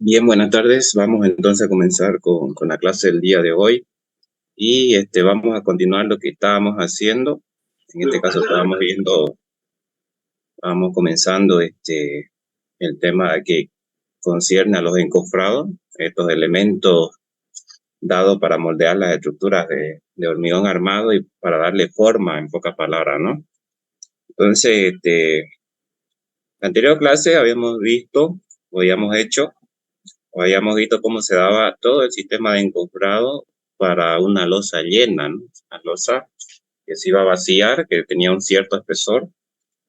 Bien, buenas tardes. Vamos entonces a comenzar con la clase del día de hoy y vamos a continuar lo que estábamos haciendo. En este caso vamos comenzando el tema que concierne a los encofrados, estos elementos dados para moldear las estructuras de hormigón armado y para darle forma, en pocas palabras, ¿no? Entonces, la anterior clase habíamos visto o habíamos visto cómo se daba todo el sistema de encofrado para una losa llena, ¿no? Una losa que se iba a vaciar, que tenía un cierto espesor.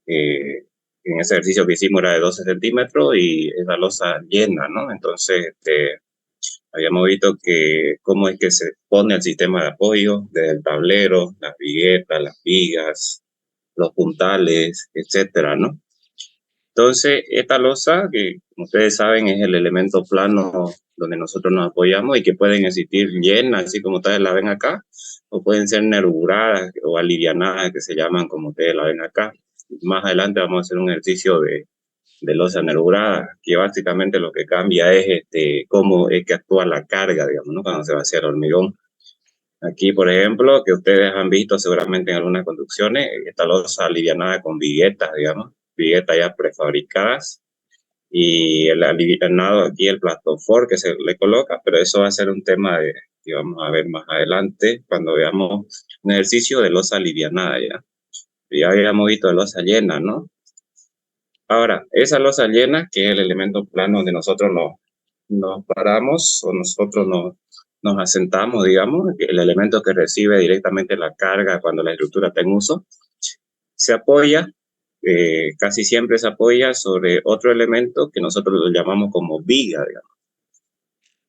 En ese ejercicio que hicimos era de 12 centímetros y esa losa llena, ¿no? Entonces, habíamos visto que cómo es que se pone el sistema de apoyo desde el tablero, las viguetas, las vigas, los puntales, etcétera, ¿no? Entonces, esta losa, que como ustedes saben es el elemento plano donde nosotros nos apoyamos y que pueden existir llenas, así como ustedes la ven acá, o pueden ser nervuradas o alivianadas, que se llaman como ustedes la ven acá. Más adelante vamos a hacer un ejercicio de losa nervurada, que básicamente lo que cambia es cómo es que actúa la carga, digamos, ¿no? Cuando se vacía el hormigón. Aquí, por ejemplo, que ustedes han visto seguramente en algunas construcciones, esta losa alivianada con viguetas, digamos, viguetas ya prefabricadas, y el alivianado aquí, el plastofor que se le coloca, pero eso va a ser un tema que vamos a ver más adelante cuando veamos un ejercicio de losa alivianada ya. Ya habíamos visto de losa llena, ¿no? Ahora, esa losa llena, que es el elemento plano donde nosotros nos paramos o nosotros nos asentamos, digamos, el elemento que recibe directamente la carga cuando la estructura está en uso, se apoya, casi siempre se apoya sobre otro elemento que nosotros lo llamamos como viga, digamos.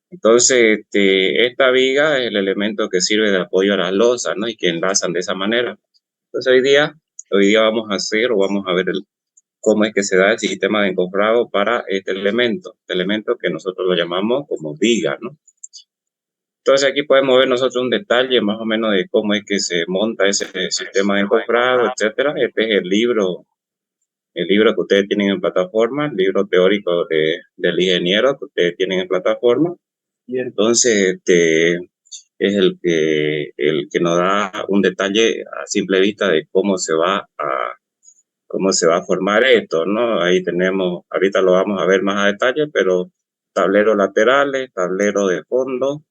Entonces, esta viga es el elemento que sirve de apoyo a las losas, ¿no? Y que enlazan de esa manera. Entonces, hoy día vamos a hacer o vamos a ver cómo es que se da el sistema de encofrado para este elemento que nosotros lo llamamos como viga, ¿no? Entonces, aquí podemos ver nosotros un detalle más o menos de cómo es que se monta ese sistema de encofrado, etcétera. Este es el libro que ustedes tienen en plataforma, el libro teórico del ingeniero que ustedes tienen en plataforma. Y entonces, es el que nos da un detalle a simple vista de cómo se va a formar esto, ¿no? Ahí tenemos, ahorita lo vamos a ver más a detalle, pero tableros laterales, tablero de fondo,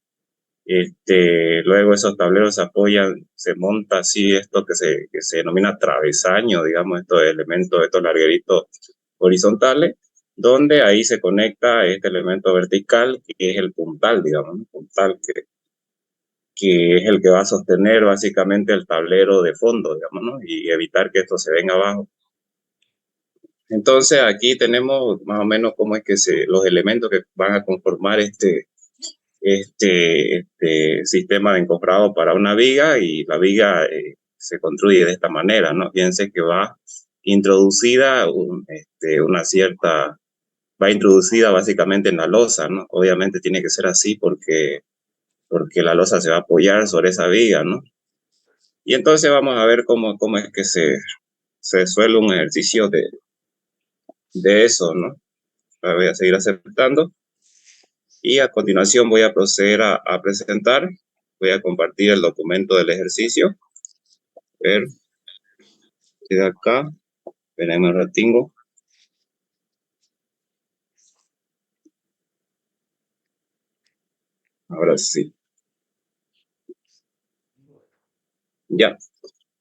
luego esos tableros se apoyan, se monta así esto que se denomina travesaño, digamos, estos elementos, estos largueritos horizontales, donde ahí se conecta este elemento vertical, que es el puntal, digamos, ¿no? Puntal que es el que va a sostener básicamente el tablero de fondo, digamos, ¿no? Y evitar que esto se venga abajo. Entonces aquí tenemos más o menos cómo es que los elementos que van a conformar este sistema de encofrado para una viga, y la viga se construye de esta manera, ¿no? Fíjense que va introducida va introducida básicamente en la losa, ¿no? Obviamente tiene que ser así porque la losa se va a apoyar sobre esa viga, ¿no? Y entonces vamos a ver cómo es que se suele un ejercicio de eso, ¿no? La voy a seguir aceptando. Y a continuación voy a proceder a presentar. Voy a compartir el documento del ejercicio. A ver, de acá, veremos el ratingo. Ahora sí. Ya.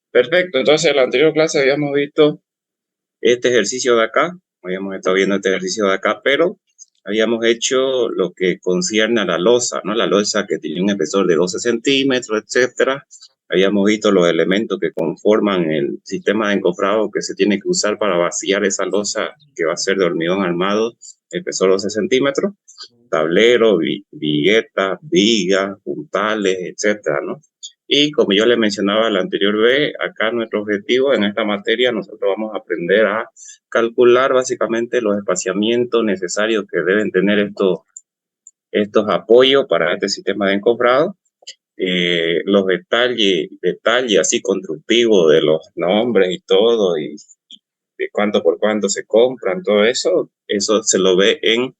Perfecto. Entonces, en la anterior clase habíamos visto este ejercicio de acá. Habíamos estado viendo este ejercicio de acá, pero habíamos hecho lo que concierne a la losa, ¿no? La losa que tiene un espesor de 12 centímetros, etcétera. Habíamos visto los elementos que conforman el sistema de encofrado que se tiene que usar para vaciar esa losa que va a ser de hormigón armado, espesor 12 centímetros, tablero, viguetas, vigas, puntales, etcétera, ¿no? Y como yo le mencionaba la anterior vez, acá nuestro objetivo en esta materia, nosotros vamos a aprender a calcular básicamente los espaciamientos necesarios que deben tener estos apoyos para este sistema de encofrado, los detalles así constructivos de los nombres y todo, y de cuánto por cuánto se compran, todo eso se lo ve en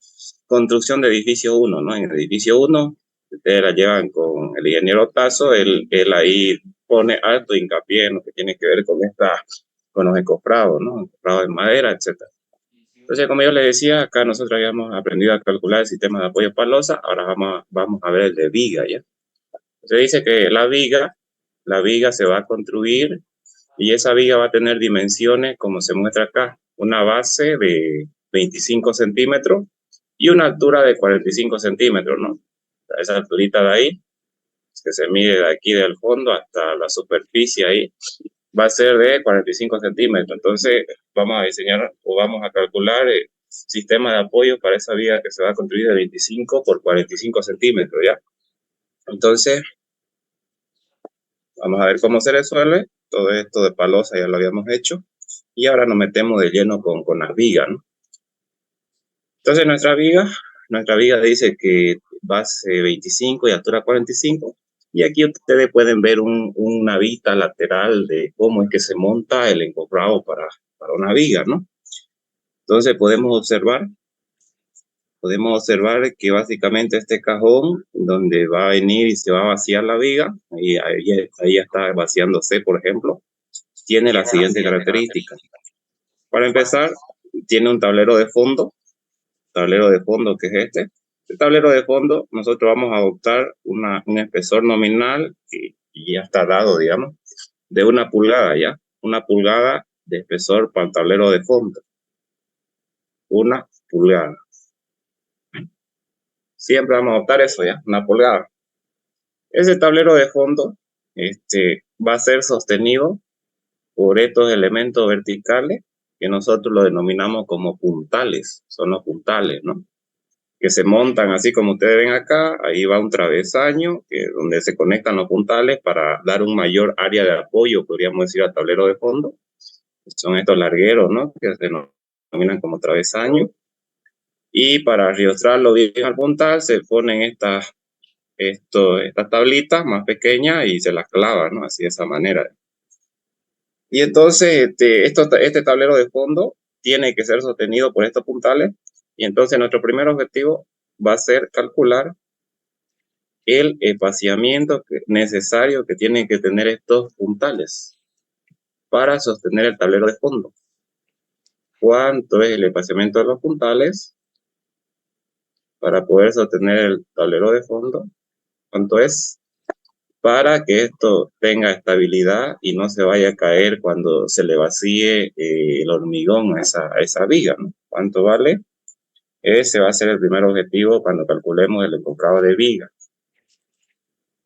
construcción de edificio 1, ¿no? En el edificio 1, ustedes la llevan con el ingeniero Tazo, él ahí pone alto hincapié en lo que tiene que ver con los encofrados, ¿no? Encofrados de madera, etcétera. Entonces, como yo les decía, acá nosotros habíamos aprendido a calcular el sistema de apoyo para losa, ahora vamos a ver el de viga, ¿ya? Se dice que la viga se va a construir y esa viga va a tener dimensiones como se muestra acá, una base de 25 centímetros y una altura de 45 centímetros, ¿no? Esa alturita de ahí, que se mide de aquí del fondo hasta la superficie ahí, va a ser de 45 centímetros. Entonces, vamos a diseñar o vamos a calcular el sistema de apoyo para esa viga que se va a construir de 25 por 45 centímetros, ¿ya? Entonces, vamos a ver cómo se resuelve. Todo esto de palosa ya lo habíamos hecho. Y ahora nos metemos de lleno con las vigas, ¿no? Entonces, nuestra viga dice que base 25 y altura 45. Y aquí ustedes pueden ver una vista lateral de cómo es que se monta el encofrado para una viga, ¿no? Entonces podemos observar que básicamente este cajón donde va a venir y se va a vaciar la viga, ahí está vaciándose, por ejemplo, tiene la siguiente característica. Para empezar, tiene un tablero de fondo que es este. El tablero de fondo, nosotros vamos a adoptar un espesor nominal y ya está dado, digamos, de 1 pulgada, ¿ya? 1 pulgada de espesor para el tablero de fondo. 1 pulgada. Siempre vamos a adoptar eso, ¿ya? 1 pulgada. Ese tablero de fondo va a ser sostenido por estos elementos verticales que nosotros lo denominamos como puntales. Son los puntales, ¿no? Que se montan así como ustedes ven acá. Ahí va un travesaño donde se conectan los puntales para dar un mayor área de apoyo, podríamos decir, al tablero de fondo. Son estos largueros, ¿no? Que se denominan como travesaño. Y para riostrarlo bien al puntal se ponen estas tablitas más pequeñas y se las clavan, ¿no? Así de esa manera. Y entonces este tablero de fondo tiene que ser sostenido por estos puntales. Y entonces nuestro primer objetivo va a ser calcular el espaciamiento necesario que tienen que tener estos puntales para sostener el tablero de fondo. ¿Cuánto es el espaciamiento de los puntales para poder sostener el tablero de fondo? ¿Cuánto es? Para que esto tenga estabilidad y no se vaya a caer cuando se le vacíe el hormigón a esa viga, ¿no? ¿Cuánto vale? Ese va a ser el primer objetivo cuando calculemos el encofrado de viga.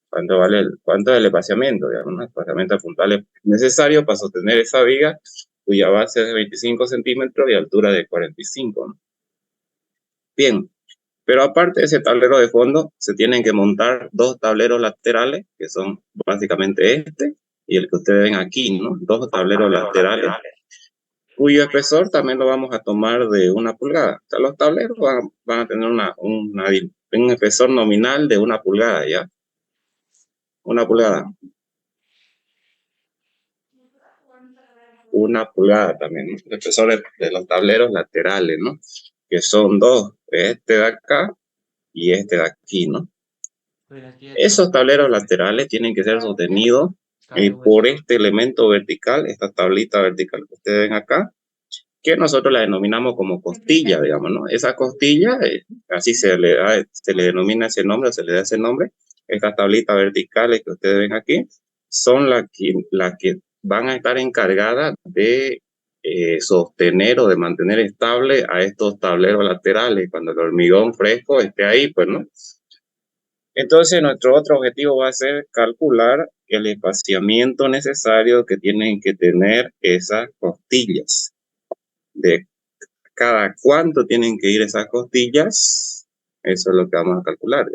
¿Cuánto es el espaciamiento? Digamos, ¿no? El espaciamiento de puntales necesario para sostener esa viga cuya base es de 25 centímetros y altura de 45, ¿no? Bien, pero aparte de ese tablero de fondo, se tienen que montar 2 tableros laterales, que son básicamente este y el que ustedes ven aquí, ¿no? 2 tableros laterales, cuyo espesor también lo vamos a tomar de 1 pulgada. O sea, los tableros van a tener un espesor nominal de 1 pulgada, ¿ya? 1 pulgada. 1 pulgada también, ¿no? El espesor de los tableros laterales, ¿no? Que son 2, este de acá y este de aquí, ¿no? Esos tableros laterales tienen que ser sostenidos por este elemento vertical, esta tablita vertical que ustedes ven acá, que nosotros la denominamos como costilla, digamos, ¿no? Esa costilla, así se le denomina ese nombre, se le da ese nombre. Estas tablitas verticales que ustedes ven aquí son las que van a estar encargadas de sostener o de mantener estable a estos tableros laterales cuando el hormigón fresco esté ahí, pues, ¿no? Entonces, nuestro otro objetivo va a ser calcular el espaciamiento necesario que tienen que tener esas costillas. De cada cuánto tienen que ir esas costillas, eso es lo que vamos a calcular.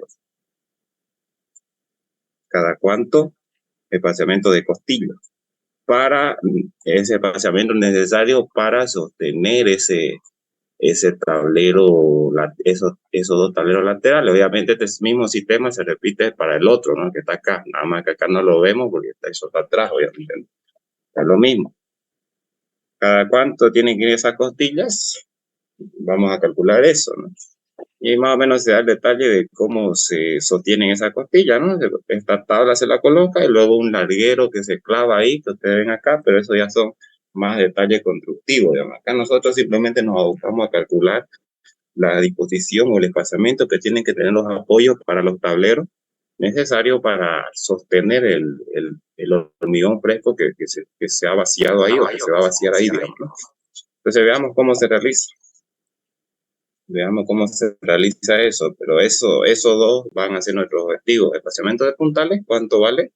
Cada cuánto espaciamiento de costillas. Para ese espaciamiento necesario para sostener ese tablero, esos 2 tableros laterales. Obviamente este mismo sistema se repite para el otro, ¿no? Que está acá, nada más que acá no lo vemos porque eso está atrás, obviamente. Es lo mismo. cada cuánto tienen que ir esas costillas, vamos a calcular eso, ¿no? Y más o menos se da el detalle de cómo se sostienen esas costillas, ¿no? Esta tabla se la coloca y luego un larguero que se clava ahí, que ustedes ven acá, pero eso ya son más detalles constructivos, digamos. Acá nosotros simplemente nos abocamos a calcular la disposición o el espaciamiento que tienen que tener los apoyos para los tableros necesarios para sostener el hormigón fresco que se ha vaciado ahí o que se va a vaciar ahí, digamos, ¿no? Entonces veamos cómo se realiza. Veamos cómo se realiza eso, pero esos dos van a ser nuestros objetivos. Espaciamiento de puntales, cuánto vale,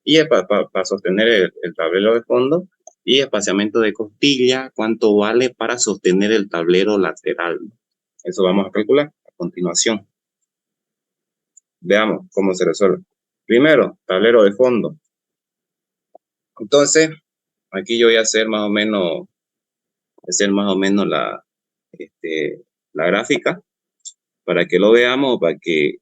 y para sostener el tablero de fondo, y espaciamiento de costilla, cuánto vale para sostener el tablero lateral. Eso vamos a calcular a continuación. Veamos cómo se resuelve. Primero, tablero de fondo. Entonces, aquí yo voy a hacer más o menos la gráfica para que lo veamos, para que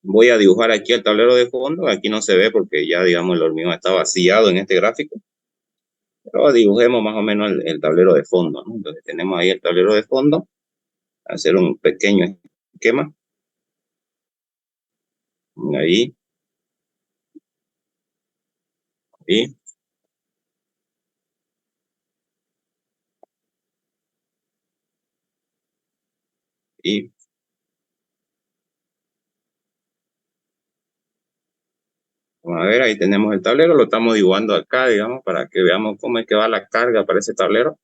voy a dibujar aquí el tablero de fondo. Aquí no se ve porque ya, digamos, el hormigón está vaciado en este gráfico. Pero dibujemos más o menos el tablero de fondo, ¿no? Entonces tenemos ahí el tablero de fondo. Hacer un pequeño esquema. Ahí. Ahí. Y vamos a ver, ahí tenemos el tablero. Lo estamos dibujando acá, digamos, para que veamos cómo es que va la carga para ese tablero.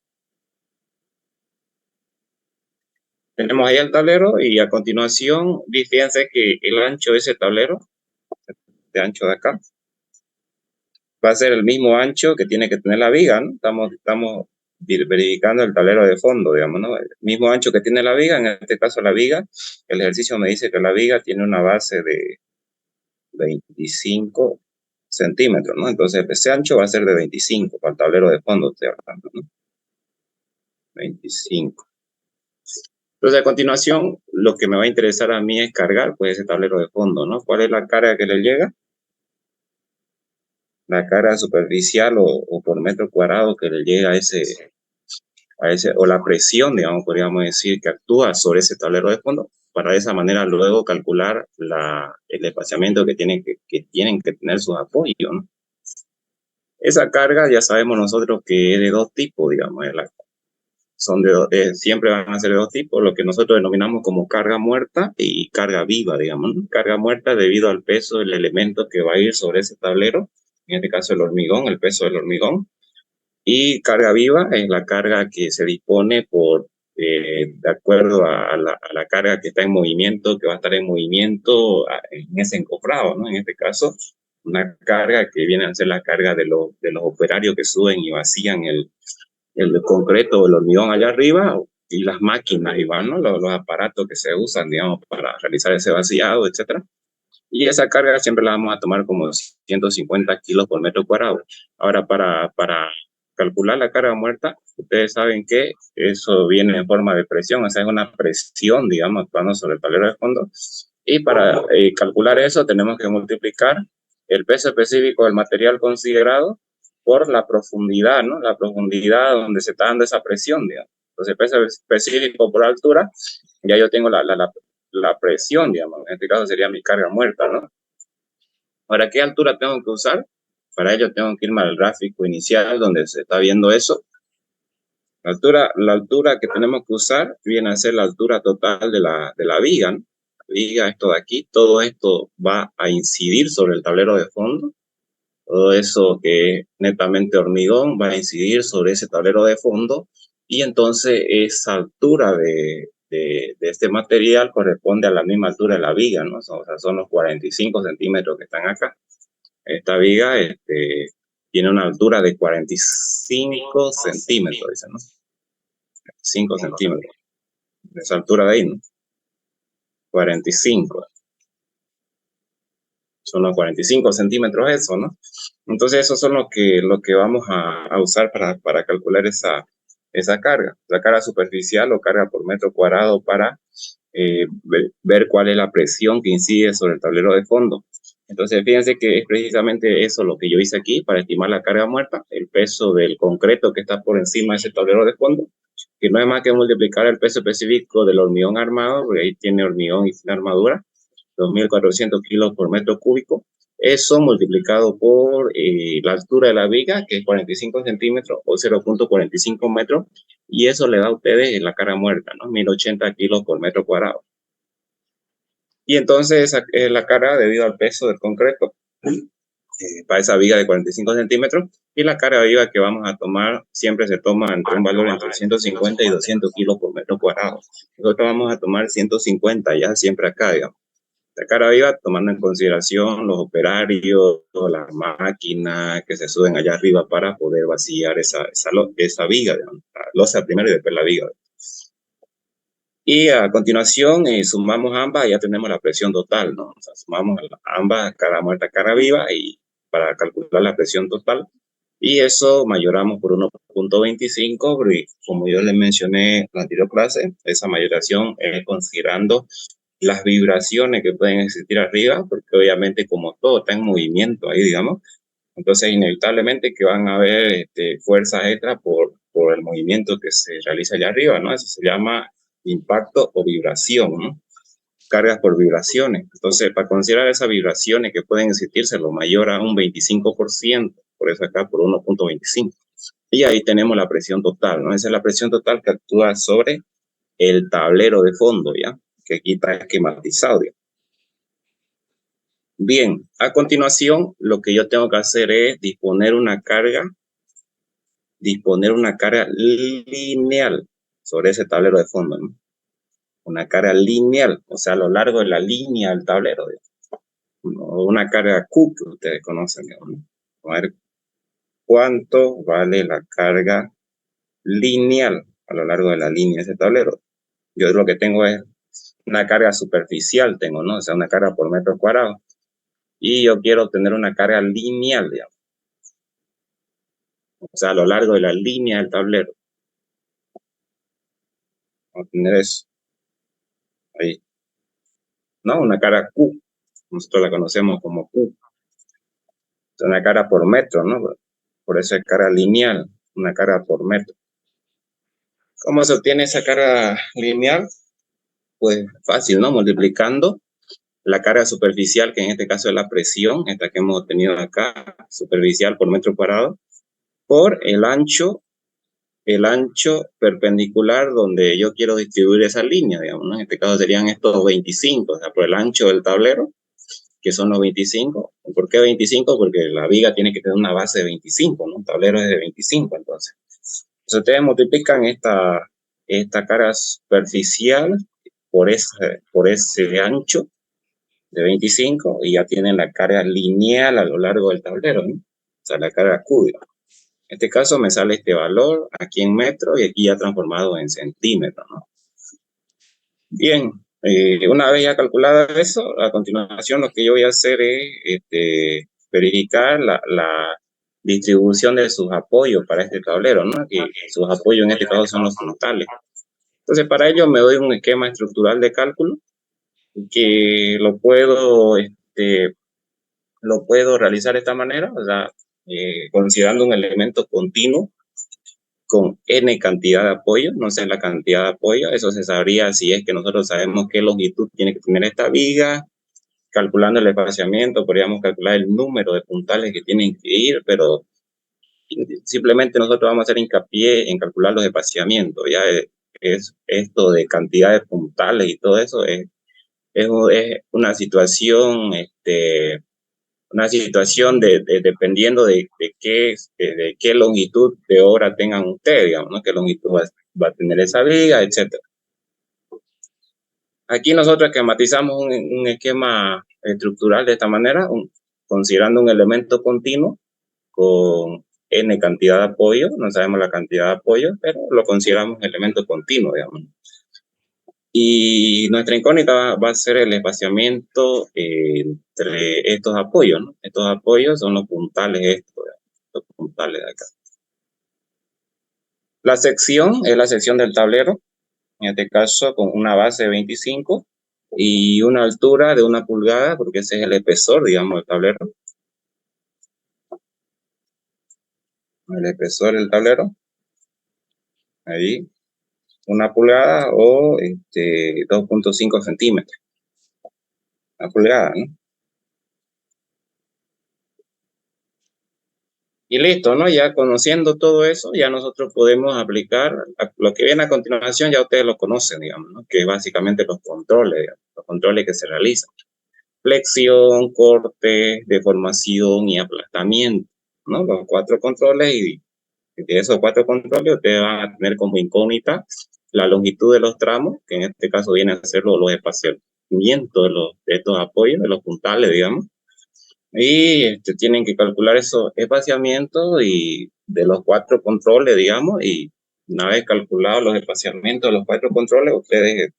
Tenemos ahí el tablero y a continuación, fíjense que el ancho de ese tablero, este ancho de acá, va a ser el mismo ancho que tiene que tener la viga, ¿no? Estamos verificando el tablero de fondo, digamos, ¿no? El mismo ancho que tiene la viga, en este caso la viga, el ejercicio me dice que la viga tiene una base de 25 centímetros, ¿no? Entonces ese ancho va a ser de 25 para el tablero de fondo, estoy hablando, ¿no? 25. Entonces, a continuación, lo que me va a interesar a mí es cargar, pues, ese tablero de fondo, ¿no? ¿Cuál es la carga que le llega? La carga superficial o por metro cuadrado que le llega o la presión, digamos, podríamos decir, que actúa sobre ese tablero de fondo, para de esa manera luego calcular el espaciamiento que tienen que tener sus apoyos, ¿no? Esa carga ya sabemos nosotros que es de dos tipos, digamos, siempre van a ser de dos tipos, lo que nosotros denominamos como carga muerta y carga viva, digamos, ¿no? Carga muerta debido al peso del elemento que va a ir sobre ese tablero, en este caso el hormigón, el peso del hormigón, y carga viva es la carga que se dispone de acuerdo a la carga que está en movimiento, que va a estar en movimiento en ese encofrado, ¿no? En este caso, una carga que viene a ser la carga de los operarios que suben y vacían el concreto o el hormigón allá arriba, y las máquinas, igual, ¿no? Los aparatos que se usan, digamos, para realizar ese vaciado, etcétera. Y esa carga siempre la vamos a tomar como 150 kilos por metro cuadrado. Ahora, para calcular la carga muerta, ustedes saben que eso viene en forma de presión, o sea, es una presión, digamos, actuando sobre el tablero de fondo. Y para calcular eso, tenemos que multiplicar el peso específico del material considerado por la profundidad, ¿no? La profundidad donde se está dando esa presión, digamos. Entonces, peso específico por altura, ya yo tengo la presión, digamos. En este caso sería mi carga muerta, ¿no? Ahora, ¿qué altura tengo que usar? Para ello tengo que irme al gráfico inicial donde se está viendo eso. La altura que tenemos que usar viene a ser la altura total de la viga, ¿no? La viga, esto de aquí, todo esto va a incidir sobre el tablero de fondo. Todo eso que es netamente hormigón va a incidir sobre ese tablero de fondo, y entonces esa altura de este material corresponde a la misma altura de la viga, ¿no? O sea, son los 45 centímetros que están acá. Esta viga tiene una altura de 45 centímetros, dice, ¿no? 5 centímetros. De esa altura de ahí, ¿no? 45. Son los 45 centímetros eso, ¿no? Entonces esos son lo que vamos a usar para calcular esa carga, la carga superficial o carga por metro cuadrado, para ver cuál es la presión que incide sobre el tablero de fondo. Entonces, fíjense que es precisamente eso lo que yo hice aquí para estimar la carga muerta, el peso del concreto que está por encima de ese tablero de fondo, que no es más que multiplicar el peso específico del hormigón armado, porque ahí tiene hormigón y tiene armadura, 2.400 kilos por metro cúbico. Eso multiplicado por la altura de la viga, que es 45 centímetros o 0.45 metros, y eso le da a ustedes la carga muerta, ¿no? 1.080 kilos por metro cuadrado. Y entonces la carga debido al peso del concreto para esa viga de 45 centímetros, y la carga viva que vamos a tomar siempre se toma entre un valor entre 150 y 200 kilos por metro cuadrado. Nosotros vamos a tomar 150 ya siempre acá, digamos. La carga viva tomando en consideración los operarios, las máquinas que se suben allá arriba para poder vaciar esa viga, digamos, la losa primero y después la viga. Y a continuación sumamos ambas y ya tenemos la presión total, ¿no? O sea, sumamos ambas, cara muerta, cara viva, y para calcular la presión total. Y eso mayoramos por 1.25, como yo les mencioné en la anterior clase, esa mayoración es considerando las vibraciones que pueden existir arriba, porque obviamente como todo está en movimiento ahí, digamos, entonces inevitablemente que van a haber fuerzas extra por el movimiento que se realiza allá arriba, ¿no? Eso se llama impacto o vibración, ¿no? Cargas por vibraciones. Entonces, para considerar esas vibraciones que pueden existir, se lo mayor a un 25%, por eso acá por 1.25. Y ahí tenemos la presión total, ¿no? Esa es la presión total que actúa sobre el tablero de fondo, ¿ya? Que aquí está esquematizado, ¿ya? Bien, a continuación, lo que yo tengo que hacer es disponer una carga lineal sobre ese tablero de fondo, ¿no? Una carga lineal, o sea, a lo largo de la línea del tablero, o una carga Q que ustedes conocen, ¿no? A ver cuánto vale la carga lineal a lo largo de la línea de ese tablero. Yo lo que tengo es una carga superficial, tengo, ¿no? O sea, una carga por metro cuadrado. Y yo quiero obtener una carga lineal, digamos. O sea, a lo largo de la línea del tablero. Vamos a tener eso. Ahí. ¿No? Una carga Q. Nosotros la conocemos como Q. Es una carga por metro, ¿no? Por eso es carga lineal, una carga por metro. ¿Cómo se obtiene esa carga lineal? Pues fácil, ¿no? Multiplicando la carga superficial, que en este caso es la presión, esta que hemos obtenido acá, superficial por metro cuadrado, por el ancho perpendicular donde yo quiero distribuir esa línea, digamos, ¿no? En este caso serían estos 25, o sea, por el ancho del tablero, que son los 25. ¿Por qué 25? Porque la viga tiene que tener una base de 25, ¿no? Un tablero es de 25, entonces. Entonces ustedes multiplican esta carga superficial por ese ancho de 25 y ya tienen la carga lineal a lo largo del tablero, ¿no? O sea, la carga cúbica. En este caso me sale este valor aquí en metros y aquí ya transformado en centímetros, ¿no? Bien, una vez ya calculado eso, a continuación lo que yo voy a hacer es verificar la distribución de sus apoyos para este tablero, ¿no? Que sus apoyos en este caso son los frontales. Entonces, para ello me doy un esquema estructural de cálculo que lo puedo realizar de esta manera, o sea, considerando un elemento continuo con n cantidad de apoyo, no sé la cantidad de apoyo, eso se sabría si es que nosotros sabemos qué longitud tiene que tener esta viga, calculando el espaciamiento, podríamos calcular el número de puntales que tienen que ir, pero simplemente nosotros vamos a hacer hincapié en calcular los espaciamientos, ya es esto de cantidad de puntales y todo eso es una situación dependiendo de qué longitud de obra tengan ustedes, digamos, ¿no? Qué longitud va a tener esa viga, etcétera. Aquí nosotros esquematizamos un esquema estructural de esta manera, considerando un elemento continuo con n cantidad de apoyo, no sabemos la cantidad de apoyo, pero lo consideramos elemento continuo, digamos. Y nuestra incógnita va a ser el espaciamiento entre estos apoyos, ¿no? Estos apoyos son los puntales los puntales de acá. La sección es la sección del tablero, en este caso con una base de 25 y una altura de 1 pulgada, porque ese es el espesor, digamos, del tablero. El espesor del tablero, ahí, 1 pulgada o 2.5 centímetros. 1 pulgada, ¿no? Y listo, ¿no? Ya conociendo todo eso, ya nosotros podemos aplicar lo que viene a continuación, ya ustedes lo conocen, digamos, ¿no? Que es básicamente los controles, digamos, los controles que se realizan. Flexión, corte, deformación y aplastamiento, ¿no? Los 4 controles, y de esos 4 controles ustedes van a tener como incógnita la longitud de los tramos, que en este caso viene a ser los espaciamientos de estos apoyos, de los puntales, digamos. Y tienen que calcular esos espaciamientos y de los 4 controles, digamos, y una vez calculados los espaciamientos de los 4 controles, ustedes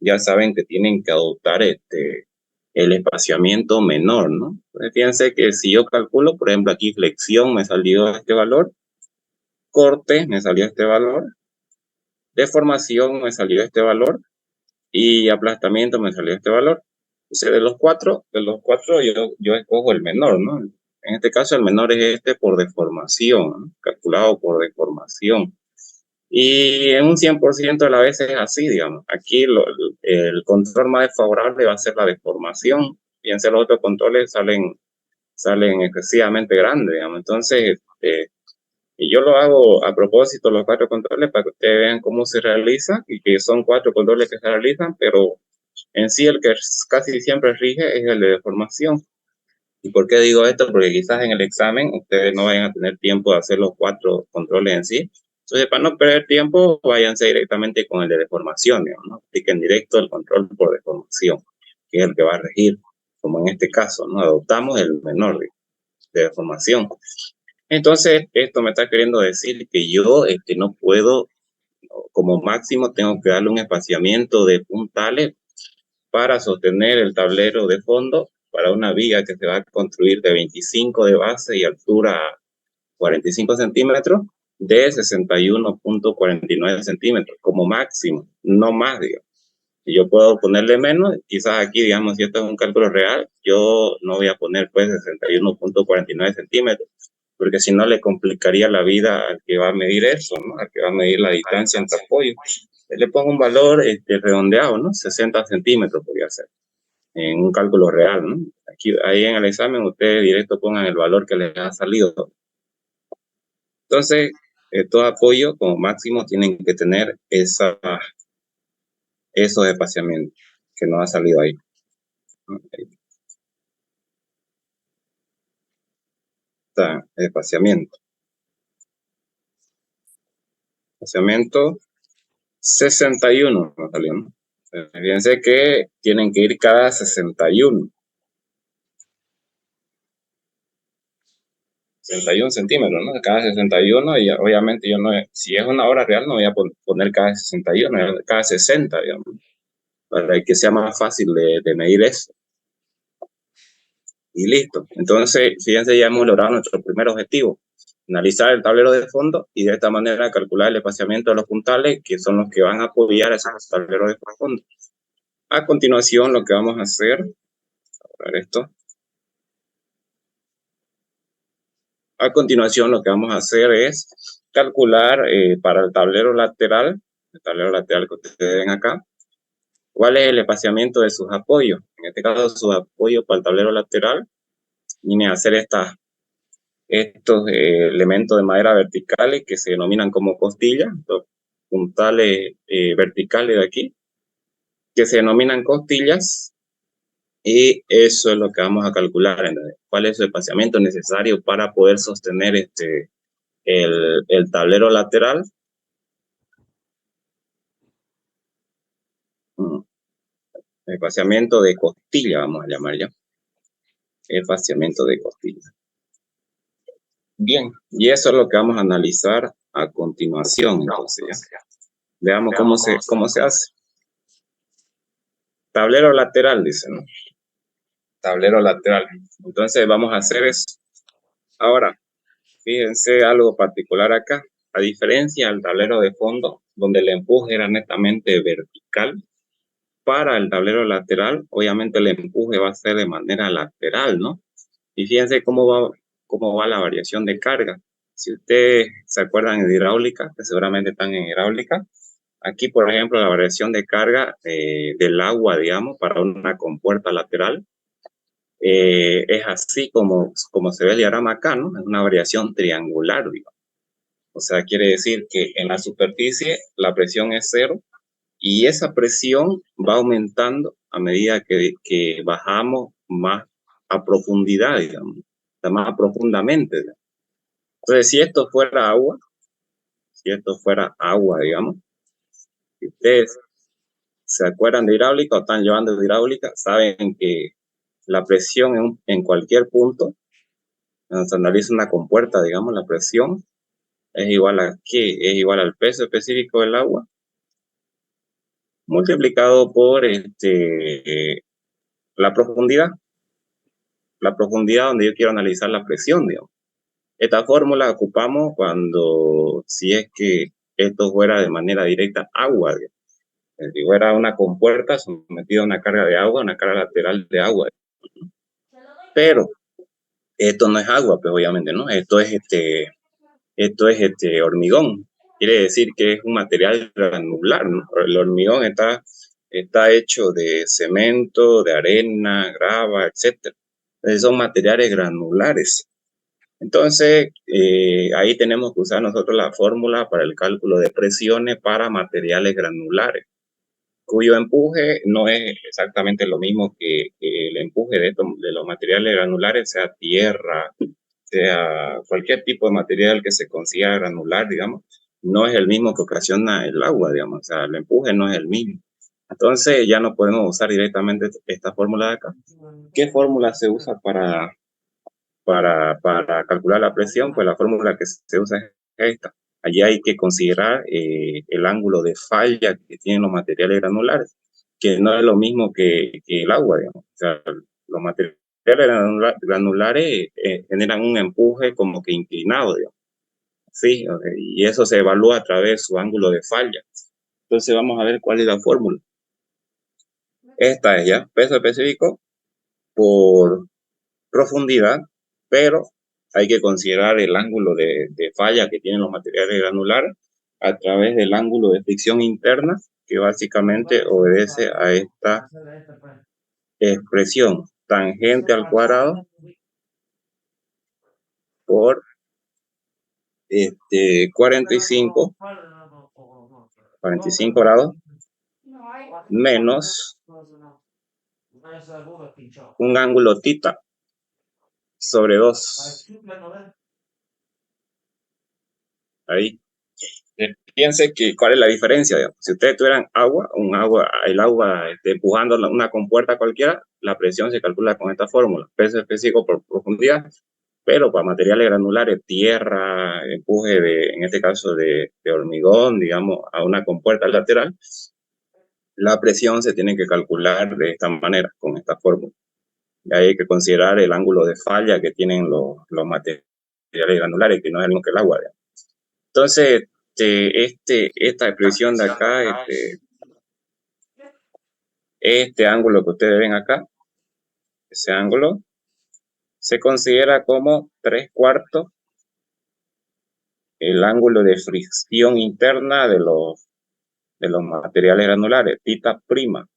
ya saben que tienen que adoptar el espaciamiento menor, ¿no? Entonces, fíjense que si yo calculo, por ejemplo, aquí flexión me salió este valor, corte me salió este valor, deformación me salió este valor y aplastamiento me salió este valor. Entonces, de los cuatro yo escojo el menor, ¿no? En este caso, el menor es este por deformación, ¿no? Calculado por deformación. Y en un 100% de las veces es así, digamos. Aquí el control más desfavorable va a ser la deformación. Fíjense, los otros controles salen excesivamente grandes, digamos. Entonces, y yo lo hago a propósito, los 4 controles, para que ustedes vean cómo se realiza y que son 4 controles que se realizan, pero en sí el que casi siempre rige es el de deformación. ¿Y por qué digo esto? Porque quizás en el examen ustedes no vayan a tener tiempo de hacer los 4 controles en sí. Entonces, para no perder tiempo, váyanse directamente con el de deformación, digamos, ¿no? Apliquen directo el control por deformación, que es el que va a regir, como en este caso, ¿no? Adoptamos el menor de deformación. Entonces, esto me está queriendo decir que yo no puedo, como máximo, tengo que darle un espaciamiento de puntales para sostener el tablero de fondo para una viga que se va a construir de 25 de base y altura 45 centímetros, de 61.49 centímetros como máximo, no más, digamos. Si yo puedo ponerle menos, quizás aquí, digamos, si esto es un cálculo real, yo no voy a poner pues 61.49 centímetros, porque si no le complicaría la vida al que va a medir eso, ¿no? Al que va a medir la distancia entre apoyos. Le pongo un valor redondeado, ¿no? 60 centímetros podría ser, en un cálculo real, ¿no? Aquí, ahí en el examen, ustedes directo pongan el valor que les ha salido. Entonces, todo apoyo como máximo tienen que tener esos espaciamientos que no ha salido ahí, ¿no? Ahí está, espaciamiento. Espaciamiento 61 no salió, ¿no? Fíjense que tienen que ir cada 61 centímetros, ¿no? Cada 61, y obviamente yo no, si es una hora real, no voy a poner cada 61, cada 60, digamos, para que sea más fácil de medir eso. Y listo. Entonces, fíjense, ya hemos logrado nuestro primer objetivo: analizar el tablero de fondo y de esta manera calcular el espaciamiento de los puntales, que son los que van a apoyar esos tableros de fondo. A continuación, lo que vamos a hacer, a ver esto. A continuación, lo que vamos a hacer es calcular para el tablero lateral que ustedes ven acá, cuál es el espaciamiento de sus apoyos. En este caso, sus apoyos para el tablero lateral vienen a ser estos elementos de madera verticales que se denominan como costillas, los puntales verticales de aquí, que se denominan costillas, y eso es lo que vamos a calcular, ¿entendés? ¿Cuál es su espaciamiento necesario para poder sostener el tablero lateral? Espaciamiento de costilla, vamos a llamar ya. Espaciamiento de costilla. Bien, y eso es lo que vamos a analizar a continuación. Entonces, ya. Veamos cómo se hace. Tablero lateral, dice, ¿no? Tablero lateral. Entonces, vamos a hacer eso. Ahora, fíjense algo particular acá. A diferencia del tablero de fondo, donde el empuje era netamente vertical, para el tablero lateral, obviamente el empuje va a ser de manera lateral, ¿no? Y fíjense cómo va la variación de carga. Si ustedes se acuerdan de hidráulica, que seguramente están en hidráulica, aquí, por ejemplo, la variación de carga del agua, digamos, para una compuerta lateral, es así como se ve el diagrama acá, ¿no? Es una variación triangular, digamos. O sea, quiere decir que en la superficie la presión es cero y esa presión va aumentando a medida que bajamos más a profundidad, digamos, más profundamente, digamos. Entonces, si esto fuera agua, digamos, si ustedes se acuerdan de hidráulica o están llevando de hidráulica, saben que la presión en cualquier punto, cuando se analiza una compuerta, digamos, la presión es igual a ¿qué? Es igual al peso específico del agua multiplicado por la profundidad donde yo quiero analizar la presión, digamos. Esta fórmula ocupamos si es que esto fuera de manera directa agua, digamos. Si fuera una compuerta sometida a una carga de agua, una carga lateral de agua. Pero esto no es agua, pues obviamente, ¿no? Esto es hormigón. Quiere decir que es un material granular, ¿no? El hormigón está hecho de cemento, de arena, grava, etcétera. Entonces son materiales granulares. Entonces, ahí tenemos que usar nosotros la fórmula para el cálculo de presiones para materiales granulares, cuyo empuje no es exactamente lo mismo que el empuje de los materiales granulares, sea tierra, sea cualquier tipo de material que se consiga granular, digamos, no es el mismo que ocasiona el agua, digamos, o sea, el empuje no es el mismo. Entonces ya no podemos usar directamente esta fórmula de acá. ¿Qué fórmula se usa para calcular la presión? Pues la fórmula que se usa es esta. Allí hay que considerar el ángulo de falla que tienen los materiales granulares, que no es lo mismo que el agua, digamos. O sea, los materiales granulares generan un empuje como que inclinado, digamos. Sí, okay. Y eso se evalúa a través de su ángulo de falla. Entonces vamos a ver cuál es la fórmula. Esta es ya peso específico por profundidad, pero hay que considerar el ángulo de falla que tienen los materiales granulares a través del ángulo de fricción interna, que básicamente obedece a esta expresión tangente al cuadrado por 45 grados menos un ángulo tita sobre 2. Ahí. Fíjense cuál es la diferencia, digamos. Si ustedes tuvieran el agua empujando una compuerta cualquiera, la presión se calcula con esta fórmula, peso específico por profundidad, pero para materiales granulares, tierra, empuje en este caso de hormigón, digamos, a una compuerta lateral, la presión se tiene que calcular de esta manera, con esta fórmula. Y ahí hay que considerar el ángulo de falla que tienen los materiales granulares, que no es el mismo que el agua, digamos. Entonces, esta expresión de acá, este ángulo que ustedes ven acá, ese ángulo, se considera como 3/4 el ángulo de fricción interna de los materiales granulares, tita prima,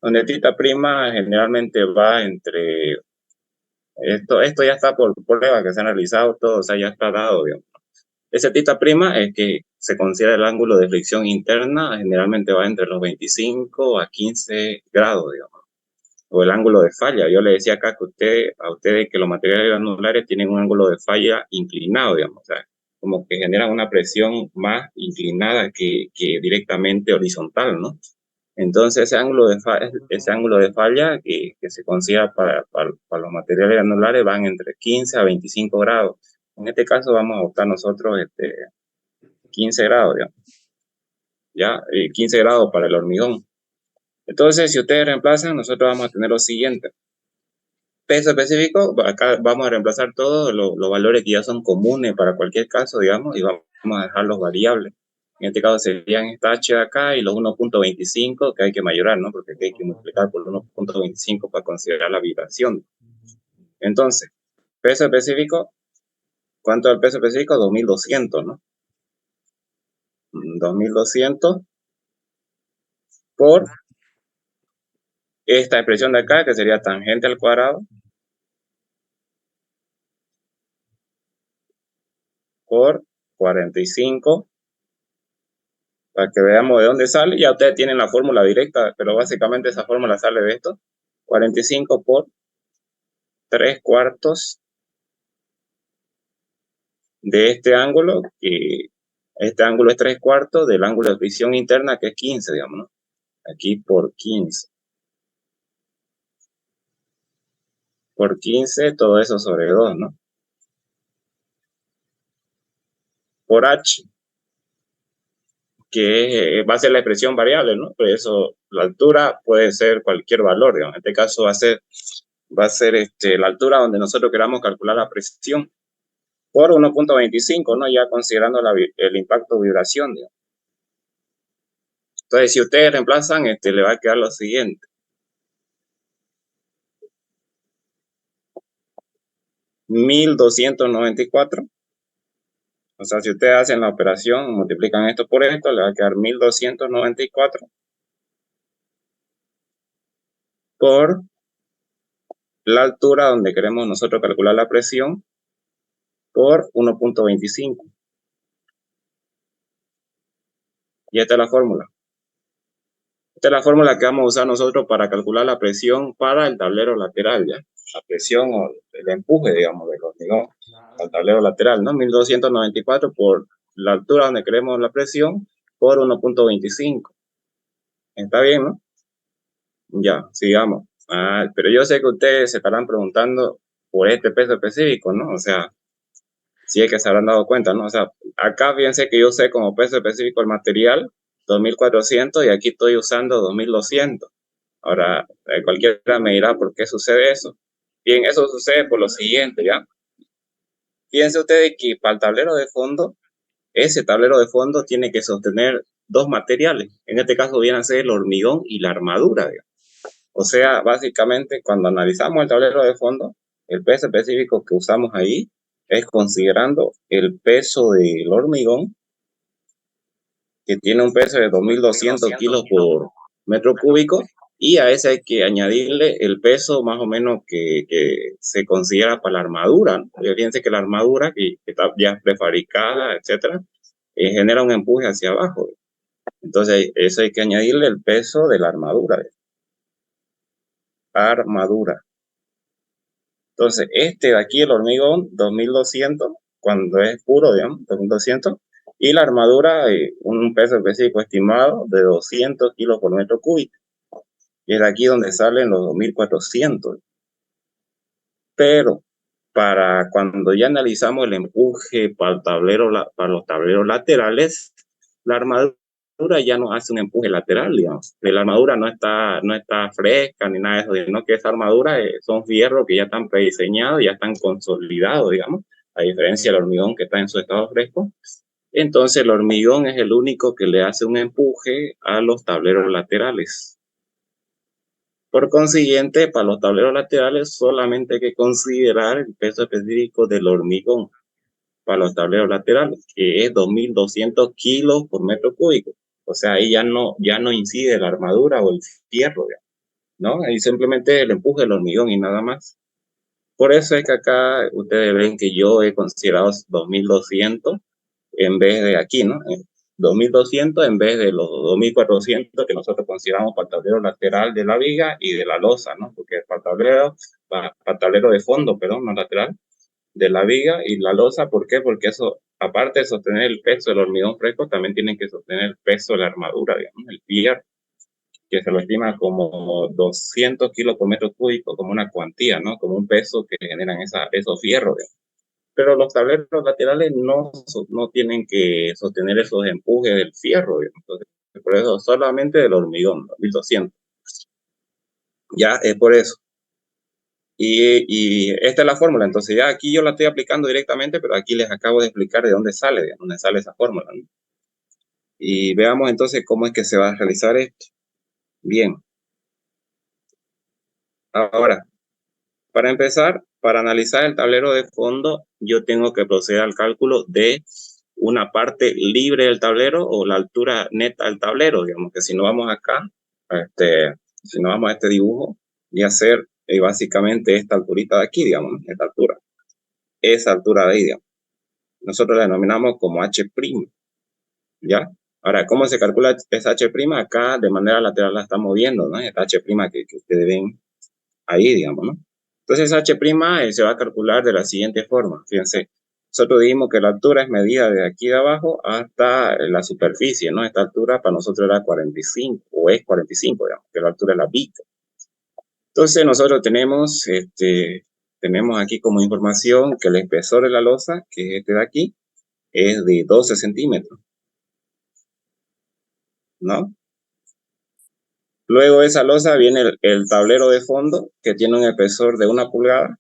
donde tita prima generalmente va entre, esto ya está por pruebas que se han realizado, todo, o sea, ya está dado, digamos. Ese tita prima es que se considera el ángulo de fricción interna, generalmente va entre los 25 a 15 grados, digamos, o el ángulo de falla. Yo le decía acá a ustedes que los materiales granulares tienen un ángulo de falla inclinado, digamos, o sea, como que generan una presión más inclinada que directamente horizontal, ¿no? Entonces ese ángulo de falla que se considera para los materiales granulares van entre 15 a 25 grados. En este caso vamos a buscar nosotros 15 grados, digamos, ya, 15 grados para el hormigón. Entonces, si ustedes reemplazan, nosotros vamos a tener lo siguiente. Peso específico, acá vamos a reemplazar todos los valores que ya son comunes para cualquier caso, digamos, y vamos a dejar los variables. En este caso serían esta H de acá y los 1.25 que hay que mayorar, ¿no? Porque aquí hay que multiplicar por 1.25 para considerar la vibración. Entonces, peso específico, ¿cuánto es el peso específico? 2200, ¿no? 2200 por esta expresión de acá, que sería tangente al cuadrado, por 45, para que veamos de dónde sale. Ya ustedes tienen la fórmula directa, pero básicamente esa fórmula sale de esto. 45 por 3 cuartos de este ángulo, que este ángulo es 3 cuartos del ángulo de fricción interna, que es 15, digamos, ¿no? Aquí por 15. Por 15, todo eso sobre 2, ¿no? Por H, que va a ser la expresión variable, ¿no? Por eso la altura puede ser cualquier valor, digamos. En este caso va a ser la altura donde nosotros queramos calcular la presión por 1.25, ¿no? Ya considerando el impacto vibración, digamos. Entonces, si ustedes reemplazan, le va a quedar lo siguiente. 1294. O sea, si ustedes hacen la operación, multiplican esto por esto, le va a quedar 1294 por la altura donde queremos nosotros calcular la presión por 1.25. Y esta es la fórmula. Esta es la fórmula que vamos a usar nosotros para calcular la presión para el tablero lateral, ¿ya? La presión o el empuje, digamos, del hormigón al tablero lateral, ¿no? 1294 por la altura donde queremos la presión por 1.25. ¿Está bien, no? Ya, sigamos. Pero yo sé que ustedes se estarán preguntando por este peso específico, ¿no? O sea, si es que se habrán dado cuenta, ¿no? O sea, acá fíjense que yo sé como peso específico el material 2400 y aquí estoy usando 2200. Ahora, cualquiera me dirá por qué sucede eso. Bien, eso sucede por lo siguiente, ¿ya? Fíjense ustedes que para el tablero de fondo, ese tablero de fondo tiene que sostener dos materiales. En este caso vienen a ser el hormigón y la armadura, ¿ya? O sea, básicamente, cuando analizamos el tablero de fondo, el peso específico que usamos ahí es considerando el peso del hormigón, que tiene un peso de 2200 kilos por metro cúbico, y a ese hay que añadirle el peso más o menos que se considera para la armadura, ¿no? Fíjense que la armadura, que está ya prefabricada, etcétera, genera un empuje hacia abajo. Entonces, eso hay que añadirle el peso de la armadura. Armadura. Entonces, este de aquí, el hormigón, 2200, cuando es puro, digamos, 2200, y la armadura, un peso específico estimado de 200 kilos por metro cúbico. Y es de aquí donde salen los 2400. Pero para cuando ya analizamos el empuje para el tablero, para los tableros laterales, la armadura ya no hace un empuje lateral, digamos. La armadura no está fresca ni nada de eso, sino que esa armadura son fierros que ya están prediseñados, ya están consolidados, digamos, a diferencia del hormigón que está en su estado fresco. Entonces el hormigón es el único que le hace un empuje a los tableros laterales. Por consiguiente, para los tableros laterales solamente hay que considerar el peso específico del hormigón para los tableros laterales, que es 2200 kilos por metro cúbico. O sea, ahí ya no incide la armadura o el fierro, ¿no? Ahí simplemente el empuje del hormigón y nada más. Por eso es que acá ustedes ven que yo he considerado 2200 en vez de aquí, ¿no? 2200 en vez de los 2400 que nosotros consideramos para el tablero lateral de la viga y de la losa, ¿no? Porque para el tablero de fondo, perdón, no lateral, de la viga y la losa. ¿Por qué? Porque eso, aparte de sostener el peso del hormigón fresco, también tienen que sostener el peso de la armadura, digamos, el fierro, que se lo estima como 200 kilos por metro cúbico, como una cuantía, ¿no? Como un peso que generan esos fierros, digamos. Pero los tableros laterales no tienen que sostener esos empujes del fierro, digamos. Entonces, por eso solamente del hormigón, 1200. Ya es por eso. Y esta es la fórmula. Entonces ya aquí yo la estoy aplicando directamente, pero aquí les acabo de explicar de dónde sale esa fórmula, ¿no? Y veamos entonces cómo es que se va a realizar esto. Bien, ahora, para empezar, para analizar el tablero de fondo, yo tengo que proceder al cálculo de una parte libre del tablero o la altura neta del tablero. Digamos que si no vamos acá, si no vamos a este dibujo, y hacer básicamente esta alturita de aquí, digamos, esta altura, esa altura de ahí, digamos. Nosotros la denominamos como H', ¿ya? Ahora, ¿cómo se calcula esa H'? Acá de manera lateral la estamos viendo, ¿no? Esta H' que ustedes ven ahí, digamos, ¿no? Entonces, H' se va a calcular de la siguiente forma. Fíjense, nosotros dijimos que la altura es medida de aquí de abajo hasta la superficie, ¿no? Esta altura para nosotros era 45, o es 45, digamos, que la altura es la viga. Entonces, nosotros tenemos aquí como información que el espesor de la losa, que es este de aquí, es de 12 centímetros, ¿no? Luego de esa losa viene el tablero de fondo, que tiene un espesor de 1 pulgada,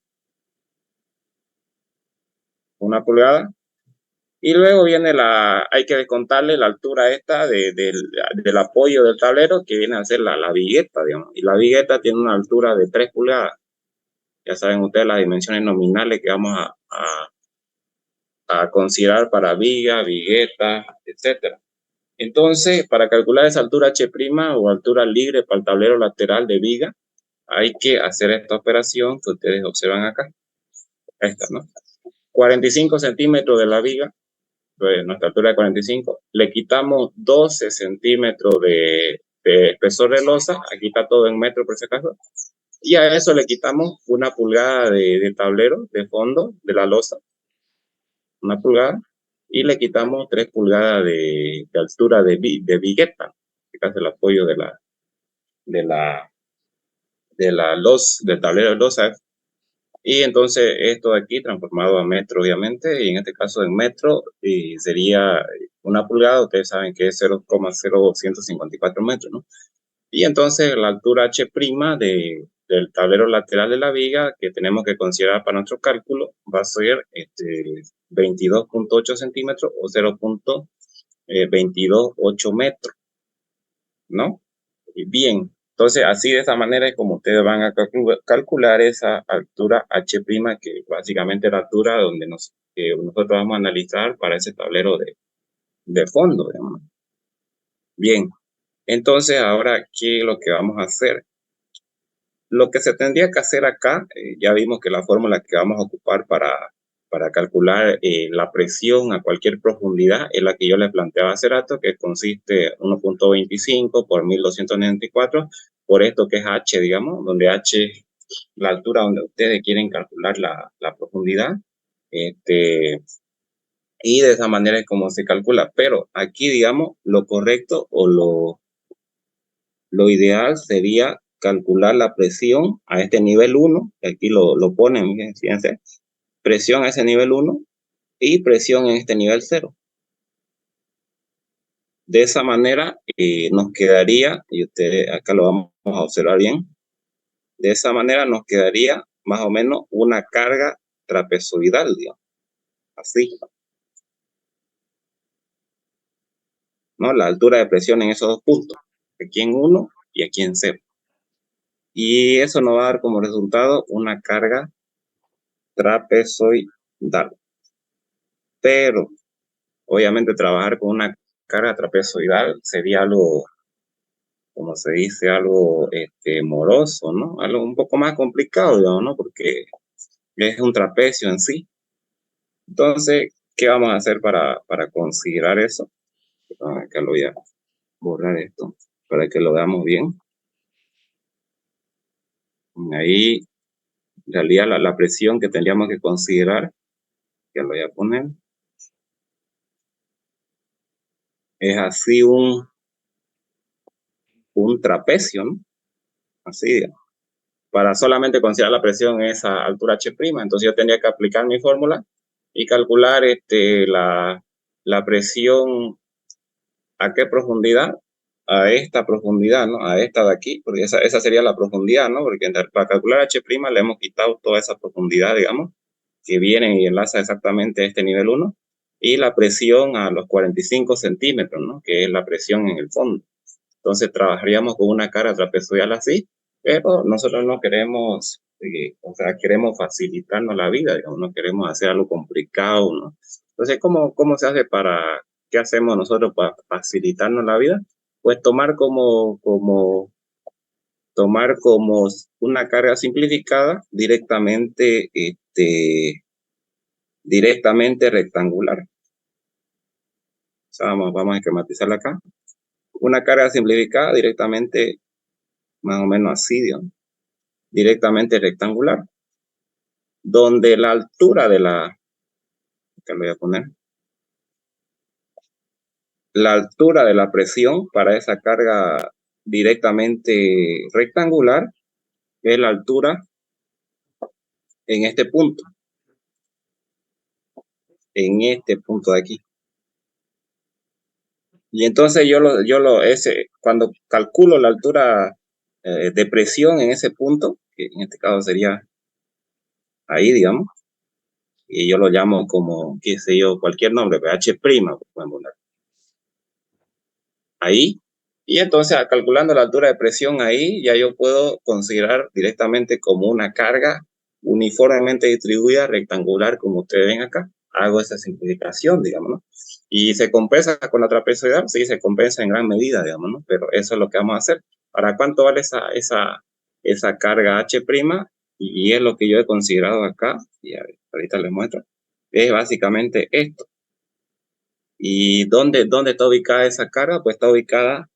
y luego viene hay que descontarle la altura esta del apoyo del tablero, que viene a ser la vigueta, digamos, y la vigueta tiene una altura de 3 pulgadas. Ya saben ustedes las dimensiones nominales que vamos a considerar para viga, vigueta, etcétera. Entonces, para calcular esa altura H' o altura libre para el tablero lateral de viga, hay que hacer esta operación que ustedes observan acá. Esta, ¿no? 45 centímetros de la viga, pues nuestra altura de 45, le quitamos 12 centímetros de espesor de losa, aquí está todo en metros por si acaso, y a eso le quitamos 1 pulgada de tablero de fondo de la losa, 1 pulgada, y le quitamos 3 pulgadas de altura de vigueta, que es el apoyo de la, del tablero de losa. Y entonces esto de aquí transformado a metro, obviamente, y en este caso en metro, sería 1 pulgada, ustedes saben que es 0,0254 metros, ¿no? Y entonces la altura H' del tablero lateral de la viga que tenemos que considerar para nuestro cálculo va a ser 22,8 centímetros o 0,228 metros, ¿no? Bien, entonces así de esa manera es como ustedes van a calcular esa altura H', que básicamente es la altura donde nosotros vamos a analizar para ese tablero de fondo, digamos. Bien, entonces ahora, ¿qué es lo que vamos a hacer? Lo que se tendría que hacer acá, ya vimos que la fórmula que vamos a ocupar para calcular la presión a cualquier profundidad es la que yo les planteaba hace rato, que consiste 1,25 por 1294, por esto que es H, digamos, donde H es la altura donde ustedes quieren calcular la profundidad. Y de esa manera es como se calcula. Pero aquí, digamos, lo correcto o lo ideal sería calcular la presión a este nivel 1, aquí lo ponen, fíjense, presión a ese nivel 1 y presión en este nivel 0. De esa manera nos quedaría, y ustedes acá lo vamos a observar bien, de esa manera nos quedaría más o menos una carga trapezoidal, digamos, así, ¿no? La altura de presión en esos dos puntos, aquí en 1 y aquí en 0. Y eso nos va a dar como resultado una carga trapezoidal. Pero obviamente trabajar con una carga trapezoidal sería algo, como se dice, algo moroso, ¿no? Algo un poco más complicado, digamos, ¿no? Porque es un trapecio en sí. Entonces, ¿qué vamos a hacer para considerar eso? Acá lo voy a borrar esto para que lo veamos bien. Ahí, en realidad, la presión que tendríamos que considerar, que lo voy a poner, es así un trapecio, ¿no? Así, digamos. Para solamente considerar la presión en esa altura H', entonces yo tendría que aplicar mi fórmula y calcular la presión a qué profundidad, a esta profundidad, ¿no? A esta de aquí, porque esa sería la profundidad, ¿no? Porque para calcular H' le hemos quitado toda esa profundidad, digamos, que viene y enlaza exactamente a este nivel 1, y la presión a los 45 centímetros, ¿no? Que es la presión en el fondo. Entonces trabajaríamos con una carga trapezoidal así, pero nosotros no queremos, o sea, queremos facilitarnos la vida, digamos, no queremos hacer algo complicado, ¿no? Entonces, ¿cómo se hace qué hacemos nosotros para facilitarnos la vida? Pues tomar como una carga simplificada directamente rectangular. O sea, vamos a esquematizarla acá. Una carga simplificada directamente, más o menos así, digamos, directamente rectangular, donde la altura que lo voy a poner, la altura de la presión para esa carga directamente rectangular es la altura en este punto de aquí. Y entonces cuando calculo la altura de presión en ese punto, que en este caso sería ahí, digamos, y yo lo llamo como, qué sé yo, cualquier nombre, H', pueden poner ahí. Y entonces, calculando la altura de presión ahí, ya yo puedo considerar directamente como una carga uniformemente distribuida, rectangular, como ustedes ven acá. Hago esa simplificación, digamos, ¿no? Y se compensa con la trapezoidal, sí, se compensa en gran medida, digamos, ¿no? Pero eso es lo que vamos a hacer. ¿Para cuánto vale esa carga H'? Y es lo que yo he considerado acá, y ahorita les muestro, es básicamente esto. ¿Y dónde está ubicada esa carga? Pues está ubicada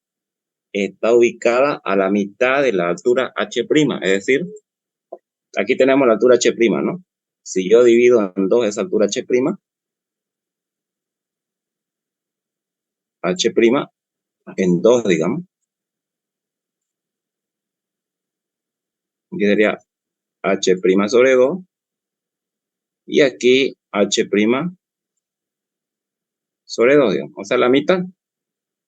a la mitad de la altura H', es decir, aquí tenemos la altura H', ¿no? Si yo divido en dos esa altura H', en dos, digamos, aquí sería H' sobre 2, y aquí H' sobre 2, digamos, o sea, la mitad.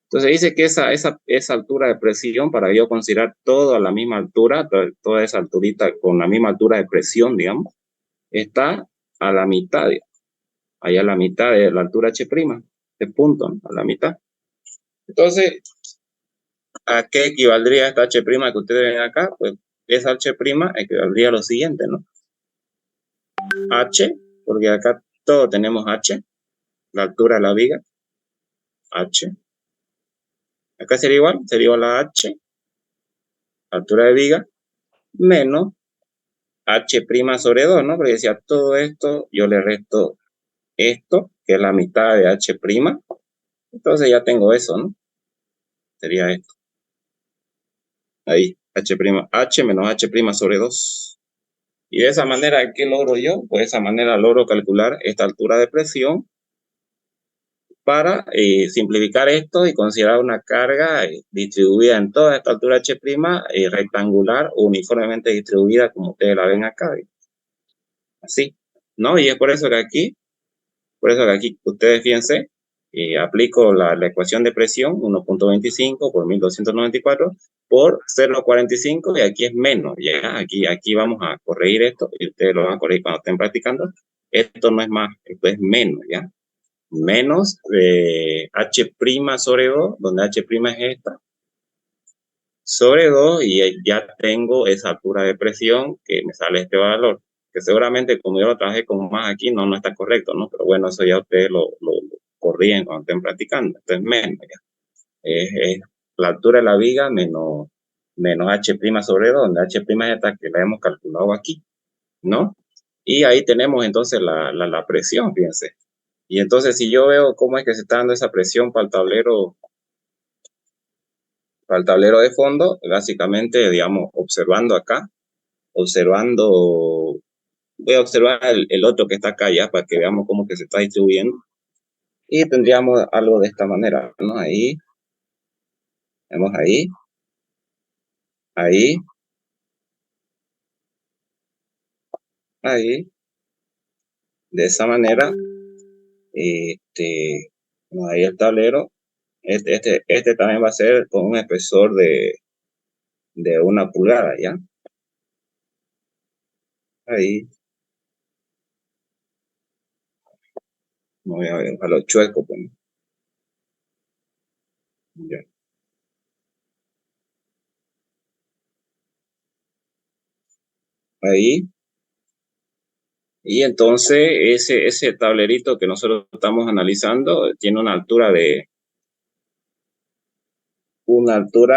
Entonces dice que esa altura de presión, para yo considerar todo a la misma altura, toda esa alturita con la misma altura de presión, digamos, está a la mitad, digamos, allá a la mitad de la altura H', de punto, ¿no? A la mitad. Entonces, ¿a qué equivaldría esta H' que ustedes ven acá? Pues esa H' equivaldría a lo siguiente, ¿no? H, porque acá todo tenemos H, la altura de la viga, H. Acá sería igual a H, altura de viga, menos H' sobre 2, ¿no? Porque decía todo esto, yo le resto esto, que es la mitad de H'. Entonces ya tengo eso, ¿no? Sería esto. Ahí, H menos H' sobre 2. Y de esa manera, ¿qué logro yo? Pues de esa manera logro calcular esta altura de presión para simplificar esto y considerar una carga distribuida en toda esta altura H', rectangular, uniformemente distribuida, como ustedes la ven acá. Así, ¿no? Y es por eso que aquí ustedes fíjense, aplico la ecuación de presión 1.25 por 1294 por 0.45, y aquí es menos, ya, aquí vamos a corregir esto, y ustedes lo van a corregir cuando estén practicando. Esto no es más, esto es menos, ya. Menos H' sobre 2, donde H' es esta, sobre 2, y ya tengo esa altura de presión que me sale este valor, que seguramente como yo lo trabajé con más aquí, no está correcto, ¿no? Pero bueno, eso ya ustedes lo corrigen cuando estén practicando. Entonces, menos, ya. Es la altura de la viga menos H' sobre 2, donde H' es esta que la hemos calculado aquí, ¿no? Y ahí tenemos entonces la presión, fíjense. Y entonces, si yo veo cómo es que se está dando esa presión para el tablero de fondo, básicamente, digamos, voy a observar el otro que está acá ya, para que veamos cómo que se está distribuyendo. Y tendríamos algo de esta manera, ¿no? Ahí, vemos ahí, ahí, de esa manera, bueno, ahí el tablero. Este también va a ser con un espesor de 1 pulgada, ¿ya? Ahí, No voy a ver a los chuecos, pues. Ya. Ahí. Y entonces ese tablerito que nosotros estamos analizando tiene una altura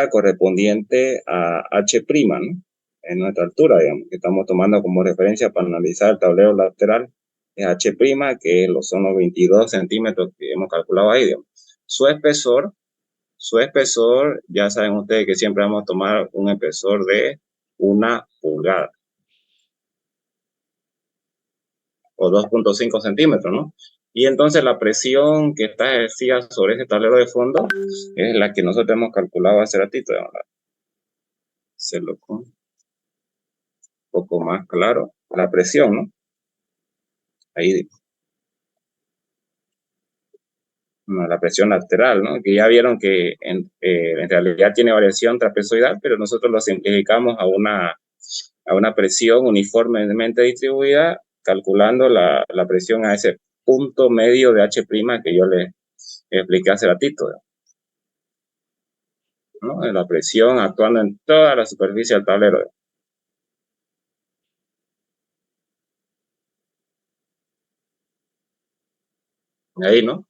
correspondiente a H', ¿no? En nuestra altura, digamos, que estamos tomando como referencia para analizar el tablero lateral, es H', que son los 22 centímetros que hemos calculado ahí, digamos. Su espesor, su espesor, ya saben ustedes que siempre vamos a tomar un espesor de 1 pulgada o 2,5 centímetros, ¿no? Y entonces la presión que está ejercida sobre ese tablero de fondo es la que nosotros hemos calculado hace ratito. Se lo pongo un poco más claro. La presión, ¿no? Ahí, no, la presión lateral, ¿no? Que ya vieron que en realidad tiene variación trapezoidal, pero nosotros lo simplificamos a una presión uniformemente distribuida, calculando la presión a ese punto medio de H' que yo le expliqué hace ratito, ¿no? La presión actuando en toda la superficie del tablero. Ahí, ¿no?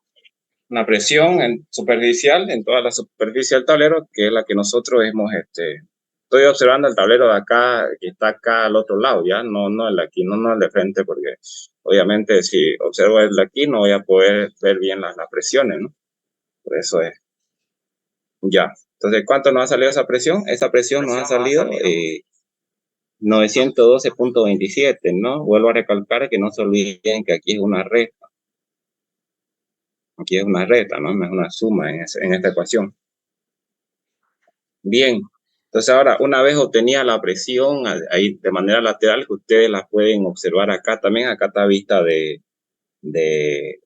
Una presión superficial en toda la superficie del tablero, que es la que nosotros estoy observando el tablero de acá, que está acá al otro lado, ya, no el de aquí, no el de frente, porque obviamente si observo el de aquí no voy a poder ver bien las presiones, ¿no? Por eso es, ya. Entonces, ¿cuánto nos ha salido esa presión? Esa presión nos ha salido 912,27, ¿no? Vuelvo a recalcar que no se olviden que aquí es una recta, ¿no? No es una suma en esta ecuación. Bien, entonces ahora una vez obtenida la presión ahí de manera lateral, que ustedes la pueden observar acá también, acá está vista de, de,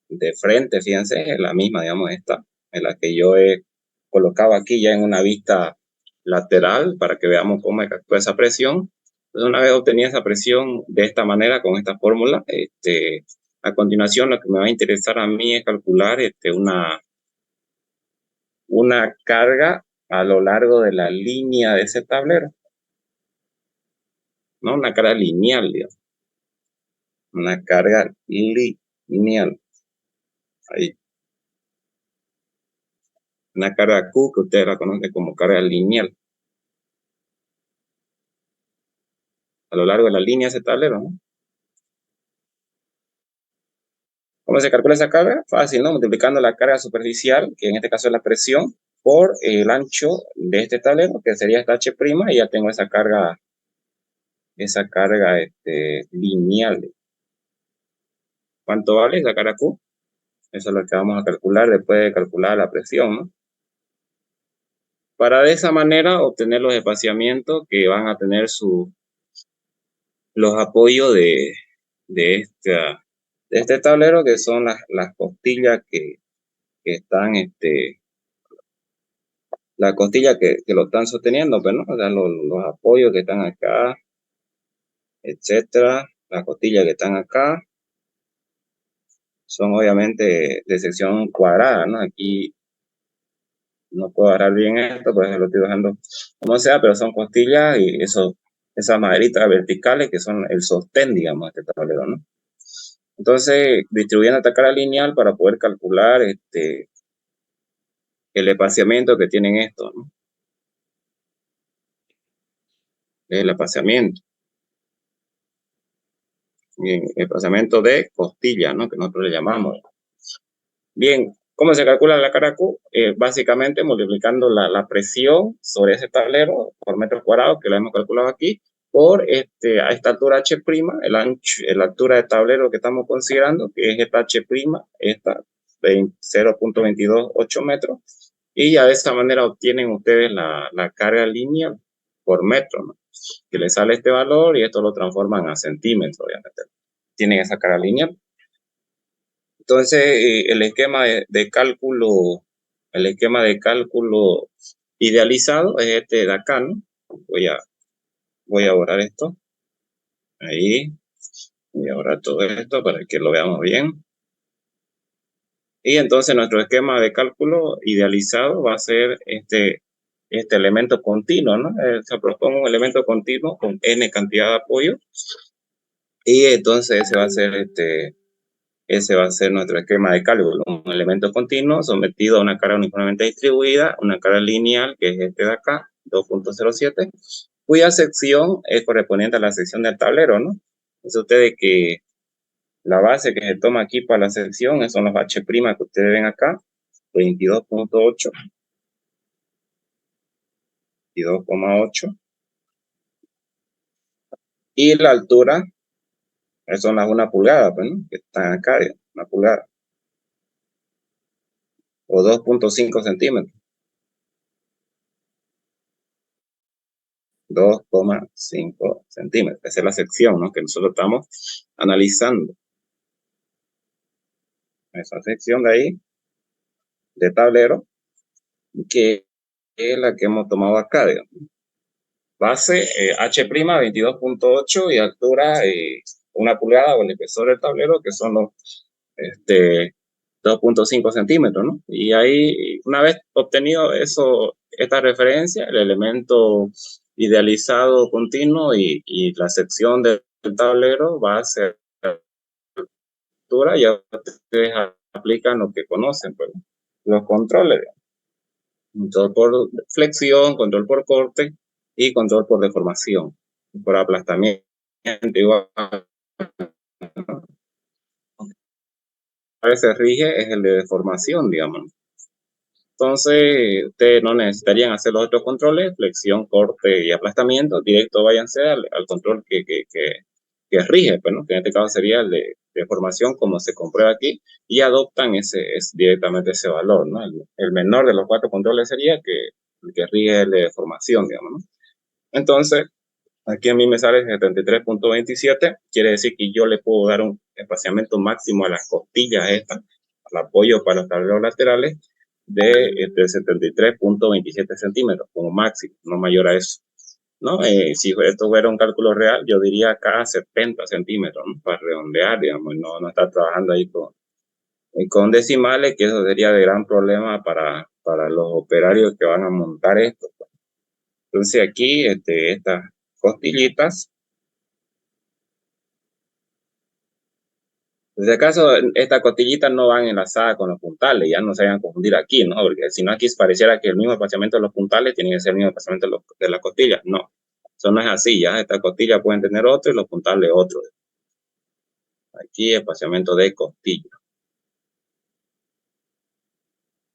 de frente, fíjense, es la misma, digamos, esta, en la que yo he colocado aquí ya en una vista lateral para que veamos cómo actúa esa presión. Entonces una vez obtenida esa presión de esta manera, con esta fórmula, a continuación lo que me va a interesar a mí es calcular una carga a lo largo de la línea de ese tablero, ¿no? Una carga lineal, digamos. Una carga lineal. Ahí. Una carga Q que ustedes la conocen como carga lineal. A lo largo de la línea de ese tablero, ¿no? ¿Cómo se calcula esa carga? Fácil, ¿no? Multiplicando la carga superficial, que en este caso es la presión, por el ancho de este tablero, que sería esta H', y ya tengo esa carga lineal. ¿Cuánto vale esa carga Q? Eso es lo que vamos a calcular después de calcular la presión, ¿no? Para de esa manera obtener los espaciamientos que van a tener los apoyos de, esta, de este tablero, que son las costillas que están, las costillas que lo están sosteniendo, pero no, o sea, los apoyos que están acá, etcétera, las costillas que están acá, son obviamente de sección cuadrada, ¿no? Aquí no puedo agarrar bien esto, por eso lo estoy dejando como sea, pero son costillas y esas maderitas verticales que son el sostén, digamos, de este tablero, ¿no? Entonces, distribuyendo esta cara lineal para poder calcular el espaciamiento que tienen estos, ¿no? El espaciamiento. Bien, el espaciamiento de costilla, ¿no? Que nosotros le llamamos. Bien, ¿cómo se calcula la cara Q? Básicamente multiplicando la presión sobre ese tablero por metro cuadrado, que lo hemos calculado aquí, por a esta altura H', la altura de tablero que estamos considerando, que es esta H', esta 0,228 metros, y ya de esta manera obtienen ustedes la carga lineal por metro, ¿no? Que les sale este valor y esto lo transforman a centímetros, obviamente. Tienen esa carga lineal. Entonces, el esquema de cálculo idealizado es este de acá, ¿no? Voy a borrar esto. Ahí. Voy a borrar todo esto para que lo veamos bien. Y entonces nuestro esquema de cálculo idealizado va a ser este elemento continuo, ¿no? Se propone un elemento continuo con n cantidad de apoyo, y entonces ese va a ser nuestro esquema de cálculo, un elemento continuo sometido a una carga uniformemente distribuida, una carga lineal, que es este de acá, 2.07, cuya sección es correspondiente a la sección del tablero, ¿no? Es ustedes que la base que se toma aquí para la sección son los H' que ustedes ven acá, 22.8, 22,8, y la altura son las 1 pulgada, pues, ¿no? Que están acá, 1 pulgada, o 2.5 centímetros, 2,5 centímetros. Esa es la sección, ¿no?, que nosotros estamos analizando. Esa sección de ahí, de tablero, que es la que hemos tomado acá, digamos. Base H', 22.8, y altura 1 pulgada, o el espesor del tablero, que son los 2.5 centímetros, ¿no? Y ahí, una vez obtenido esta referencia, el elemento idealizado continuo y la sección del tablero va a ser altura, ya ustedes aplican lo que conocen, pues, los controles, control por flexión, control por corte y control por deformación, por aplastamiento. Igual, a veces rige es el de deformación, digamos. Entonces, ustedes no necesitarían hacer los otros controles, flexión, corte y aplastamiento, directo váyanse al control que rige, pues, ¿no? Que en este caso sería el de deformación, como se comprueba aquí, y adoptan directamente ese valor, ¿no? El menor de los 4 controles sería el que rige el de deformación, digamos, ¿no? Entonces, aquí a mí me sale 73.27, quiere decir que yo le puedo dar un espaciamiento máximo a las costillas estas, al apoyo para los tableros laterales, de 73.27 centímetros como máximo, no mayor a eso, ¿no? Si esto fuera un cálculo real, yo diría cada 70 centímetros, ¿no?, para redondear, digamos, no estar trabajando ahí con decimales, que eso sería de gran problema para los operarios que van a montar esto. Entonces aquí estas costillitas, en este caso, estas costillitas no van enlazadas con los puntales, ya no se vayan a confundir aquí, ¿no? Porque si no, aquí pareciera que el mismo espaciamiento de los puntales tiene que ser el mismo espaciamiento de las costillas. No, eso no es así, ya estas costillas pueden tener otro y los puntales otro. Aquí espaciamiento de costilla.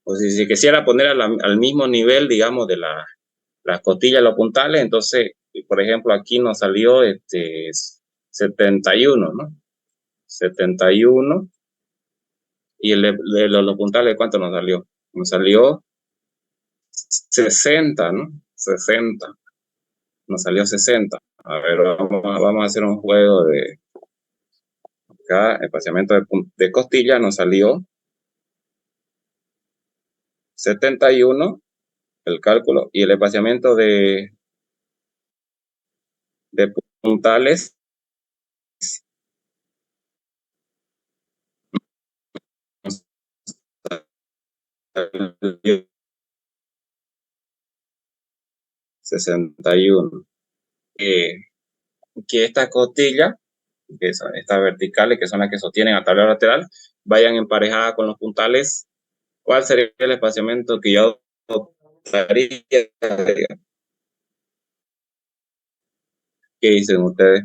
O si quisiera poner al mismo nivel, digamos, de las costillas y los puntales, entonces, por ejemplo, aquí nos salió 71, ¿no? 71. Y los puntales, ¿cuánto nos salió? Nos salió 60, ¿no? 60. Nos salió 60. A ver, vamos a hacer un juego de acá, espaciamiento de costilla, nos salió 71 el cálculo, y el espaciamiento de puntales 61. Que estas costillas, que son estas verticales, que son las que sostienen a tablero lateral, vayan emparejadas con los puntales. ¿Cuál sería el espaciamiento que yo daría? ¿Qué dicen ustedes?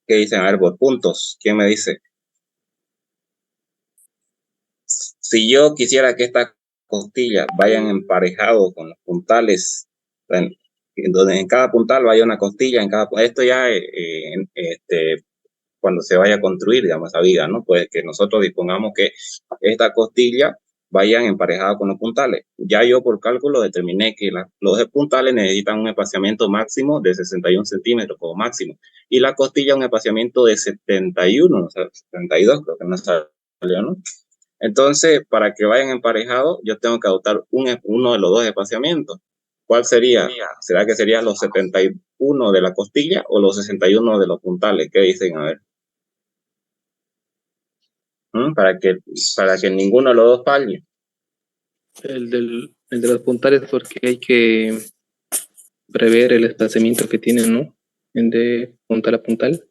¿Qué dicen? A ver, por puntos. ¿Quién me dice? Si yo quisiera que estas costillas vayan emparejados con los puntales, donde en cada puntal vaya una costilla, esto ya cuando se vaya a construir, digamos, esa viga, ¿no? Pues que nosotros dispongamos que esta costilla vayan emparejadas con los puntales. Ya yo por cálculo determiné que los puntales necesitan un espaciamiento máximo de 61 centímetros como máximo, y la costilla un espaciamiento de 71, o sea, 72, creo que no salió, ¿no? Entonces, para que vayan emparejados, yo tengo que adoptar uno de los dos espaciamientos. ¿Cuál sería? ¿Será que sería los 71 de la costilla o los 61 de los puntales? ¿Qué dicen? A ver. para que ninguno de los dos falle. El de los puntales, porque hay que prever el desplazamiento que tienen, ¿no? De puntal a puntal.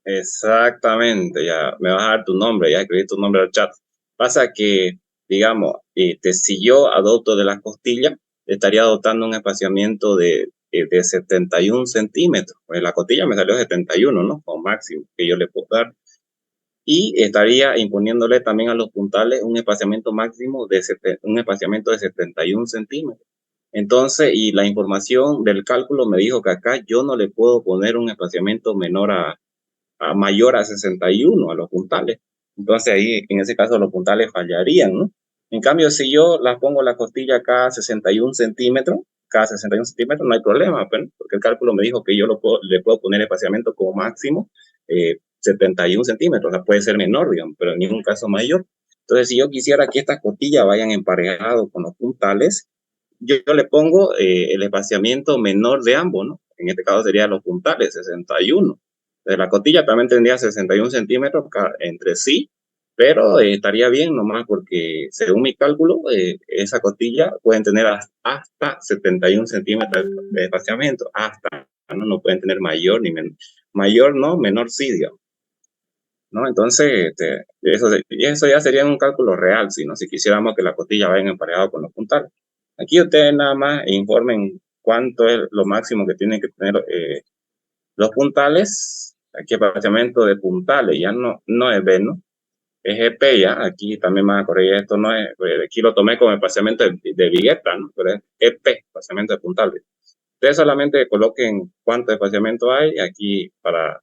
Exactamente, ya me vas a dar tu nombre, ya escribí tu nombre al chat. Pasa que, digamos, si yo adopto de las costillas, estaría adoptando un espaciamiento de 71 centímetros. Pues la costilla me salió 71, ¿no? Como máximo que yo le puedo dar. Y estaría imponiéndole también a los puntales un espaciamiento máximo un espaciamiento de 71 centímetros. Entonces, y la información del cálculo me dijo que acá yo no le puedo poner un espaciamiento menor a mayor a 61 a los puntales. Entonces ahí, en ese caso, los puntales fallarían, ¿no? En cambio, si yo las pongo la costilla cada 61 centímetros, no hay problema, pues, porque el cálculo me dijo que yo le puedo poner espaciamiento como máximo 71 centímetros, o sea, puede ser menor, digamos, pero en ningún caso mayor. Entonces, si yo quisiera que estas costillas vayan emparejadas con los puntales, yo le pongo el espaciamiento menor de ambos, ¿no? En este caso sería los puntales, 61. De la costilla también tendría 61 centímetros entre sí, pero estaría bien nomás porque según mi cálculo, esa costilla pueden tener hasta 71 centímetros de espaciamiento, hasta, ¿no? No pueden tener mayor ni menor. Mayor no, menor sí, digamos, ¿no? Entonces, eso ya sería un cálculo real, si quisiéramos que la costilla vayan emparejadas con los puntales. Aquí ustedes nada más informen cuánto es lo máximo que tienen que tener los puntales. Aquí espaciamiento de puntales, ya no es B, ¿no? Es EP, ya. Aquí también me van a corregir, esto no es, aquí lo tomé como espaciamiento de Vigueta, ¿no? Pero es EP, espaciamiento de puntales. Ustedes solamente coloquen cuánto espaciamiento hay aquí para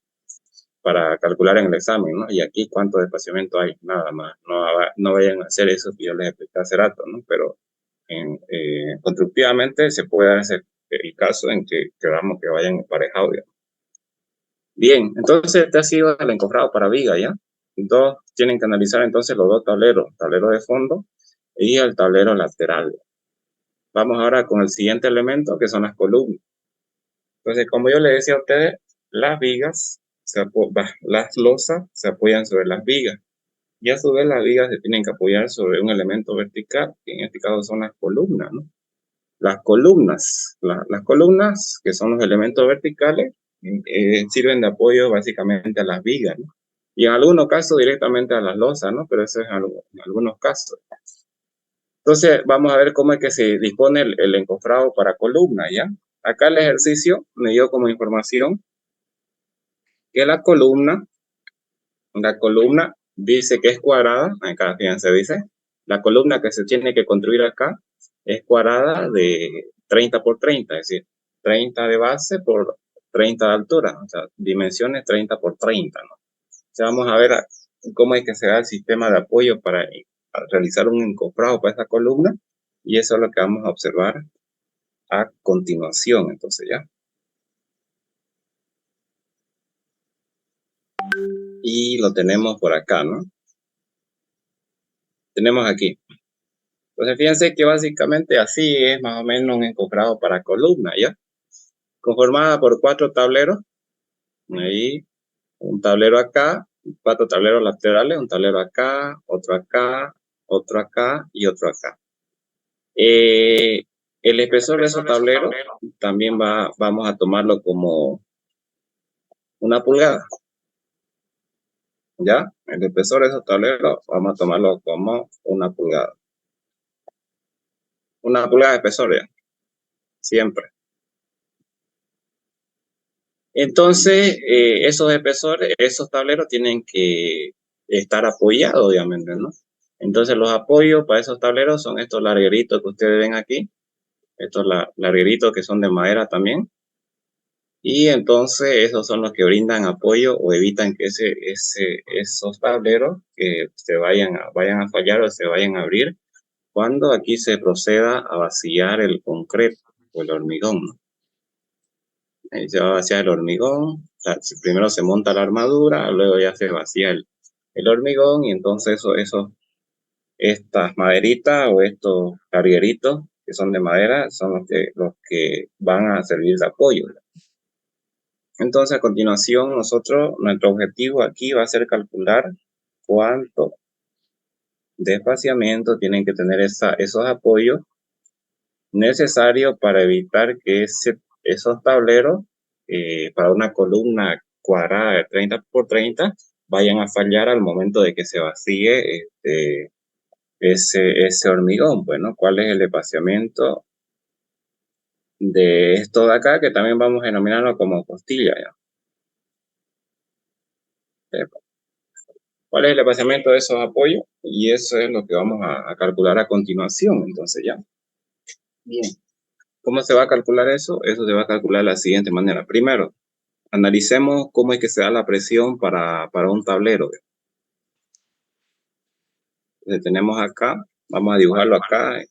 calcular en el examen, ¿no? Y aquí cuánto espaciamiento hay, nada más. No vayan a hacer eso que yo les expliqué hace rato, ¿no? Pero constructivamente se puede dar el caso en que queramos que vayan emparejados, digamos. Bien, entonces este ha sido el encofrado para viga, ¿ya? Dos, tienen que analizar entonces los dos tableros, tablero de fondo y el tablero lateral. Vamos ahora con el siguiente elemento, que son las columnas. Entonces, como yo le decía a ustedes, las vigas, las losas se apoyan sobre las vigas. Y a su vez las vigas se tienen que apoyar sobre un elemento vertical, que en este caso son las columnas, ¿no? Las columnas, que son los elementos verticales, sirven de apoyo básicamente a las vigas, ¿no? Y en algunos casos directamente a las losas, ¿no? Pero eso es en algunos casos. Entonces, vamos a ver cómo es que se dispone el encofrado para columna, ¿ya? Acá el ejercicio me dio como información que la columna dice que es cuadrada, acá fíjense, dice, la columna que se tiene que construir acá es cuadrada de 30 por 30, es decir, 30 de base por 30 de altura, o sea, dimensiones 30 por 30, ¿no? O sea, vamos a ver cómo es que se da el sistema de apoyo para realizar un encofrado para esta columna, y eso es lo que vamos a observar a continuación, entonces ya. Y lo tenemos por acá, ¿no? Tenemos aquí. Entonces, fíjense que básicamente así es más o menos un encofrado para columna, ¿ya? Conformada por 4 tableros. Ahí, un tablero acá, 4 tableros laterales, un tablero acá, otro acá y otro acá. El espesor de esos tableros también vamos a tomarlo como una pulgada, ¿ya? El espesor de esos tableros vamos a tomarlo como una pulgada. Una pulgada de espesor, ¿ya? Siempre. Entonces, esos espesores, esos tableros tienen que estar apoyados, obviamente, ¿no? Entonces, los apoyos para esos tableros son estos largueritos que ustedes ven aquí, estos largueritos que son de madera también. Y entonces, esos son los que brindan apoyo o evitan que esos tableros que vayan a fallar o se vayan a abrir cuando aquí se proceda a vaciar el concreto o el hormigón, ¿no? Ahí se va a vaciar el hormigón, o sea, primero se monta la armadura, luego ya se vacía el hormigón y entonces estas maderitas o estos cargueritos que son de madera son los que van a servir de apoyo. Entonces, a continuación, nuestro objetivo aquí va a ser calcular cuánto de espaciamiento tienen que tener esos apoyos necesarios para evitar que esos tableros para una columna cuadrada de 30 por 30 vayan a fallar al momento de que se vacíe ese hormigón. Bueno, ¿cuál es el espaciamiento de esto de acá? Que también vamos a denominarlo como costilla, ¿ya? ¿Cuál es el espaciamiento de esos apoyos? Y eso es lo que vamos a calcular a continuación. Entonces, ya. Bien. ¿Cómo se va a calcular eso? Eso se va a calcular de la siguiente manera. Primero, analicemos cómo es que se da la presión para un tablero. Entonces, tenemos acá, vamos a dibujarlo acá,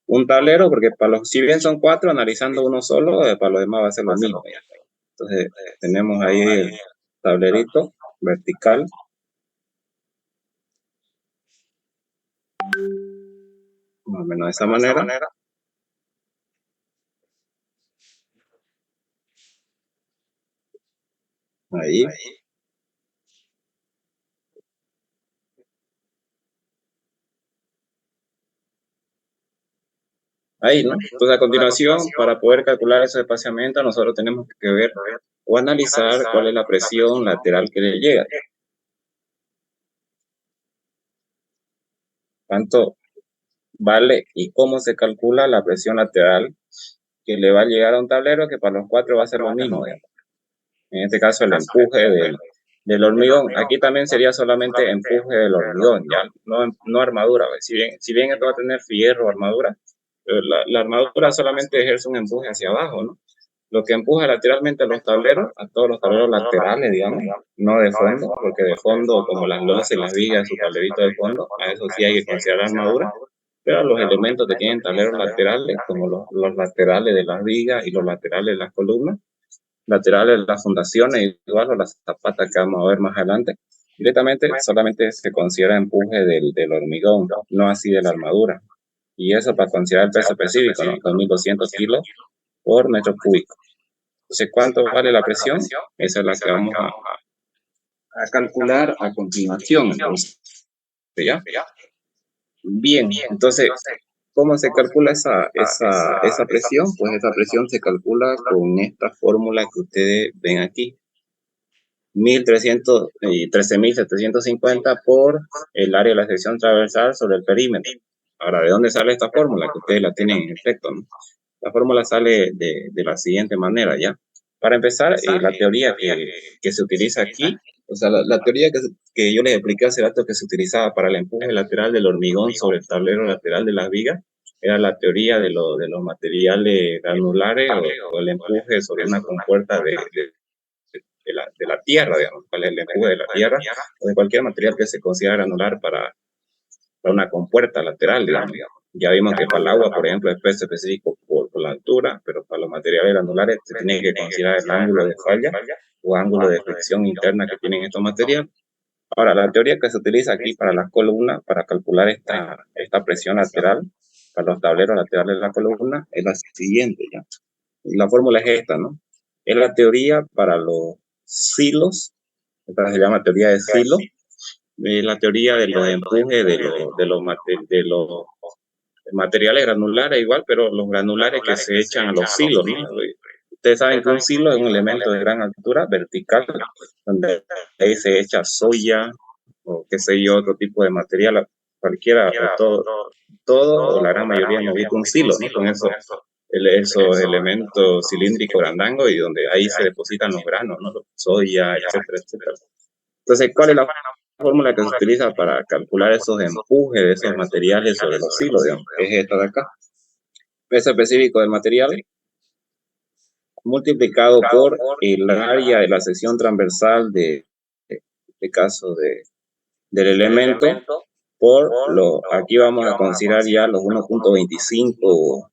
un tablero, porque si bien son 4, analizando uno solo, para los demás va a ser lo mismo. Entonces, tenemos ahí el tablerito vertical. Más o menos de esa manera. Ahí. Ahí, ¿no? Entonces, a continuación, para poder calcular ese espaciamiento, nosotros tenemos que ver o analizar cuál es la presión lateral que le llega. ¿Cuánto vale y cómo se calcula la presión lateral que le va a llegar a un tablero que para los 4 va a ser lo mismo, digamos? En este caso, el empuje del hormigón. Aquí también sería solamente empuje del hormigón, ya no armadura. Si bien esto va a tener fierro o armadura, la armadura solamente ejerce un empuje hacia abajo, ¿no? Lo que empuja lateralmente a los tableros, a todos los tableros laterales, digamos, no de fondo, porque de fondo, como las losas y las vigas, su tablerito de fondo, a eso sí hay que considerar armadura, pero los elementos que tienen tableros laterales, como los laterales de las vigas y los laterales de las columnas, laterales de las fundaciones, igual, o las zapatas que vamos a ver más adelante, directamente solamente se considera empuje del hormigón, no así de la armadura. Y eso para considerar el peso específico, ¿no? 2.200 kilos por metro cúbico. Entonces, ¿cuánto vale la presión? Esa es la que vamos a calcular a continuación. Entonces, ¿ya? Bien, entonces, ¿cómo se calcula esa presión? Pues esa presión se calcula con esta fórmula que ustedes ven aquí. 13.750 por el área de la sección transversal sobre el perímetro. Ahora, ¿de dónde sale esta fórmula? Que ustedes la tienen en efecto, ¿no? La fórmula sale de la siguiente manera, ¿ya? Para empezar, la teoría que se utiliza aquí, o sea, la teoría que yo les expliqué hace rato que se utilizaba para el empuje lateral del hormigón sobre el tablero lateral de las vigas, era la teoría de los materiales granulares o el empuje sobre una compuerta de la tierra, digamos, cuál es el empuje de la tierra o de cualquier material que se considera granular para una compuerta lateral, digamos. Ya vimos que para el agua, por ejemplo, es peso específico por la altura, pero para los materiales granulares se tiene que considerar el ángulo de falla o ángulo de fricción interna que tienen estos materiales. Ahora, la teoría que se utiliza aquí para las columnas, para calcular esta presión lateral, para los tableros laterales de la columna, es la siguiente, ¿ya? La fórmula es esta, ¿no? Es la teoría para los silos, esta se llama teoría de silo, es la teoría de los empujes de los materiales granulares igual, pero los granulares que se echan a los silos, ¿no? Ustedes saben que un silo es un elemento de gran altura vertical, donde ahí se echa soya o qué sé yo, otro tipo de material, cualquiera o todo o la gran mayoría hemos visto un silo, ¿no? Con esos elementos cilíndricos grandangos y donde ahí se depositan los granos, ¿no? Soya, etcétera, etcétera. Entonces, ¿cuál es la fórmula que se utiliza para calcular esos empujes de esos materiales sobre los hilos, digamos? Es esta de acá. Peso específico del material multiplicado por el área de la sección transversal de caso del elemento por aquí vamos a considerar ya los 1.25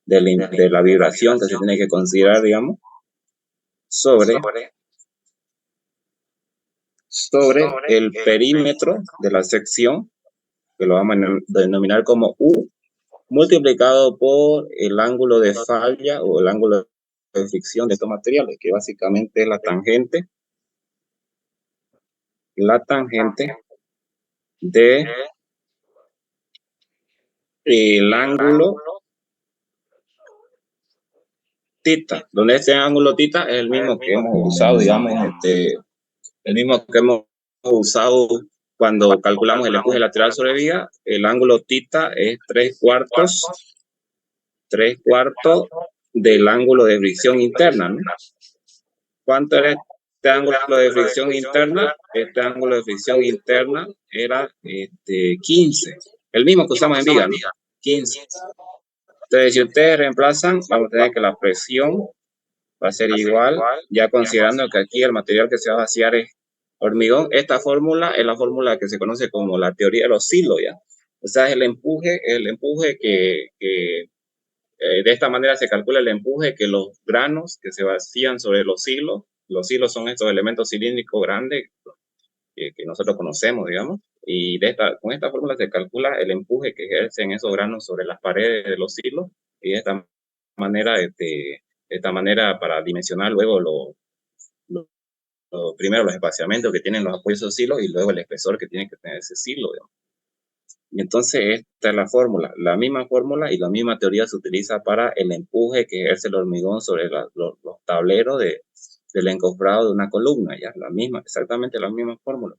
de la vibración que se tiene que considerar, digamos, sobre el perímetro de la sección, que lo vamos a denominar como U, multiplicado por el ángulo de falla o el ángulo de fricción de estos materiales, que básicamente es la tangente de el ángulo tita, donde este ángulo tita es el mismo que hemos usado, digamos, el mismo que hemos usado cuando calculamos el empuje lateral sobre viga. El ángulo tita es 3/4 del ángulo de fricción interna, ¿no? ¿Cuánto era este ángulo de fricción interna? Este ángulo de fricción interna era 15, el mismo que usamos en viga, ¿no? 15. Entonces, si ustedes reemplazan, vamos a tener que la presión va a ser igual, ya considerando que aquí el material que se va a vaciar es hormigón. Esta fórmula es la fórmula que se conoce como la teoría de los hilos, ¿ya? O sea, es el empuje que de esta manera se calcula el empuje que los granos que se vacían sobre los hilos son estos elementos cilíndricos grandes que nosotros conocemos, digamos, y con esta fórmula se calcula el empuje que ejercen esos granos sobre las paredes de los hilos, y de esta manera para dimensionar luego primero los espaciamientos que tienen los apoyos de esos hilos y luego el espesor que tiene que tener ese hilo, digamos. Y entonces esta es la fórmula, la misma fórmula y la misma teoría se utiliza para el empuje que ejerce el hormigón sobre los tableros del encofrado de una columna, ya la misma, exactamente la misma fórmula.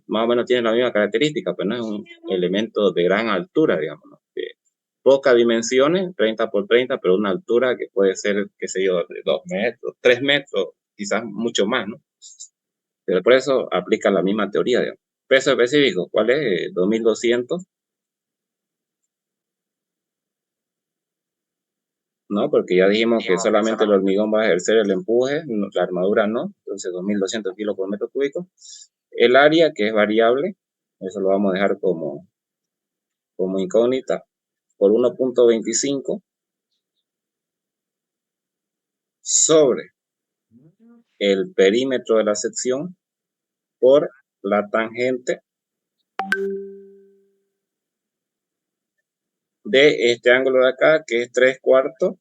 Más o menos tiene la misma característica, pero no es un elemento de gran altura, digamos, ¿no? De pocas dimensiones, 30 por 30, pero una altura que puede ser, qué sé yo, de 2 metros, 3 metros, quizás mucho más, ¿no? Pero por eso aplica la misma teoría, digamos. Peso específico, ¿cuál es? 2200, ¿no? Porque ya dijimos que solamente el hormigón va a ejercer el empuje, la armadura no, entonces 2200 kilos por metro cúbico. El área, que es variable, eso lo vamos a dejar como incógnita, por 1.25 sobre el perímetro de la sección por la tangente de este ángulo de acá, que es 3/4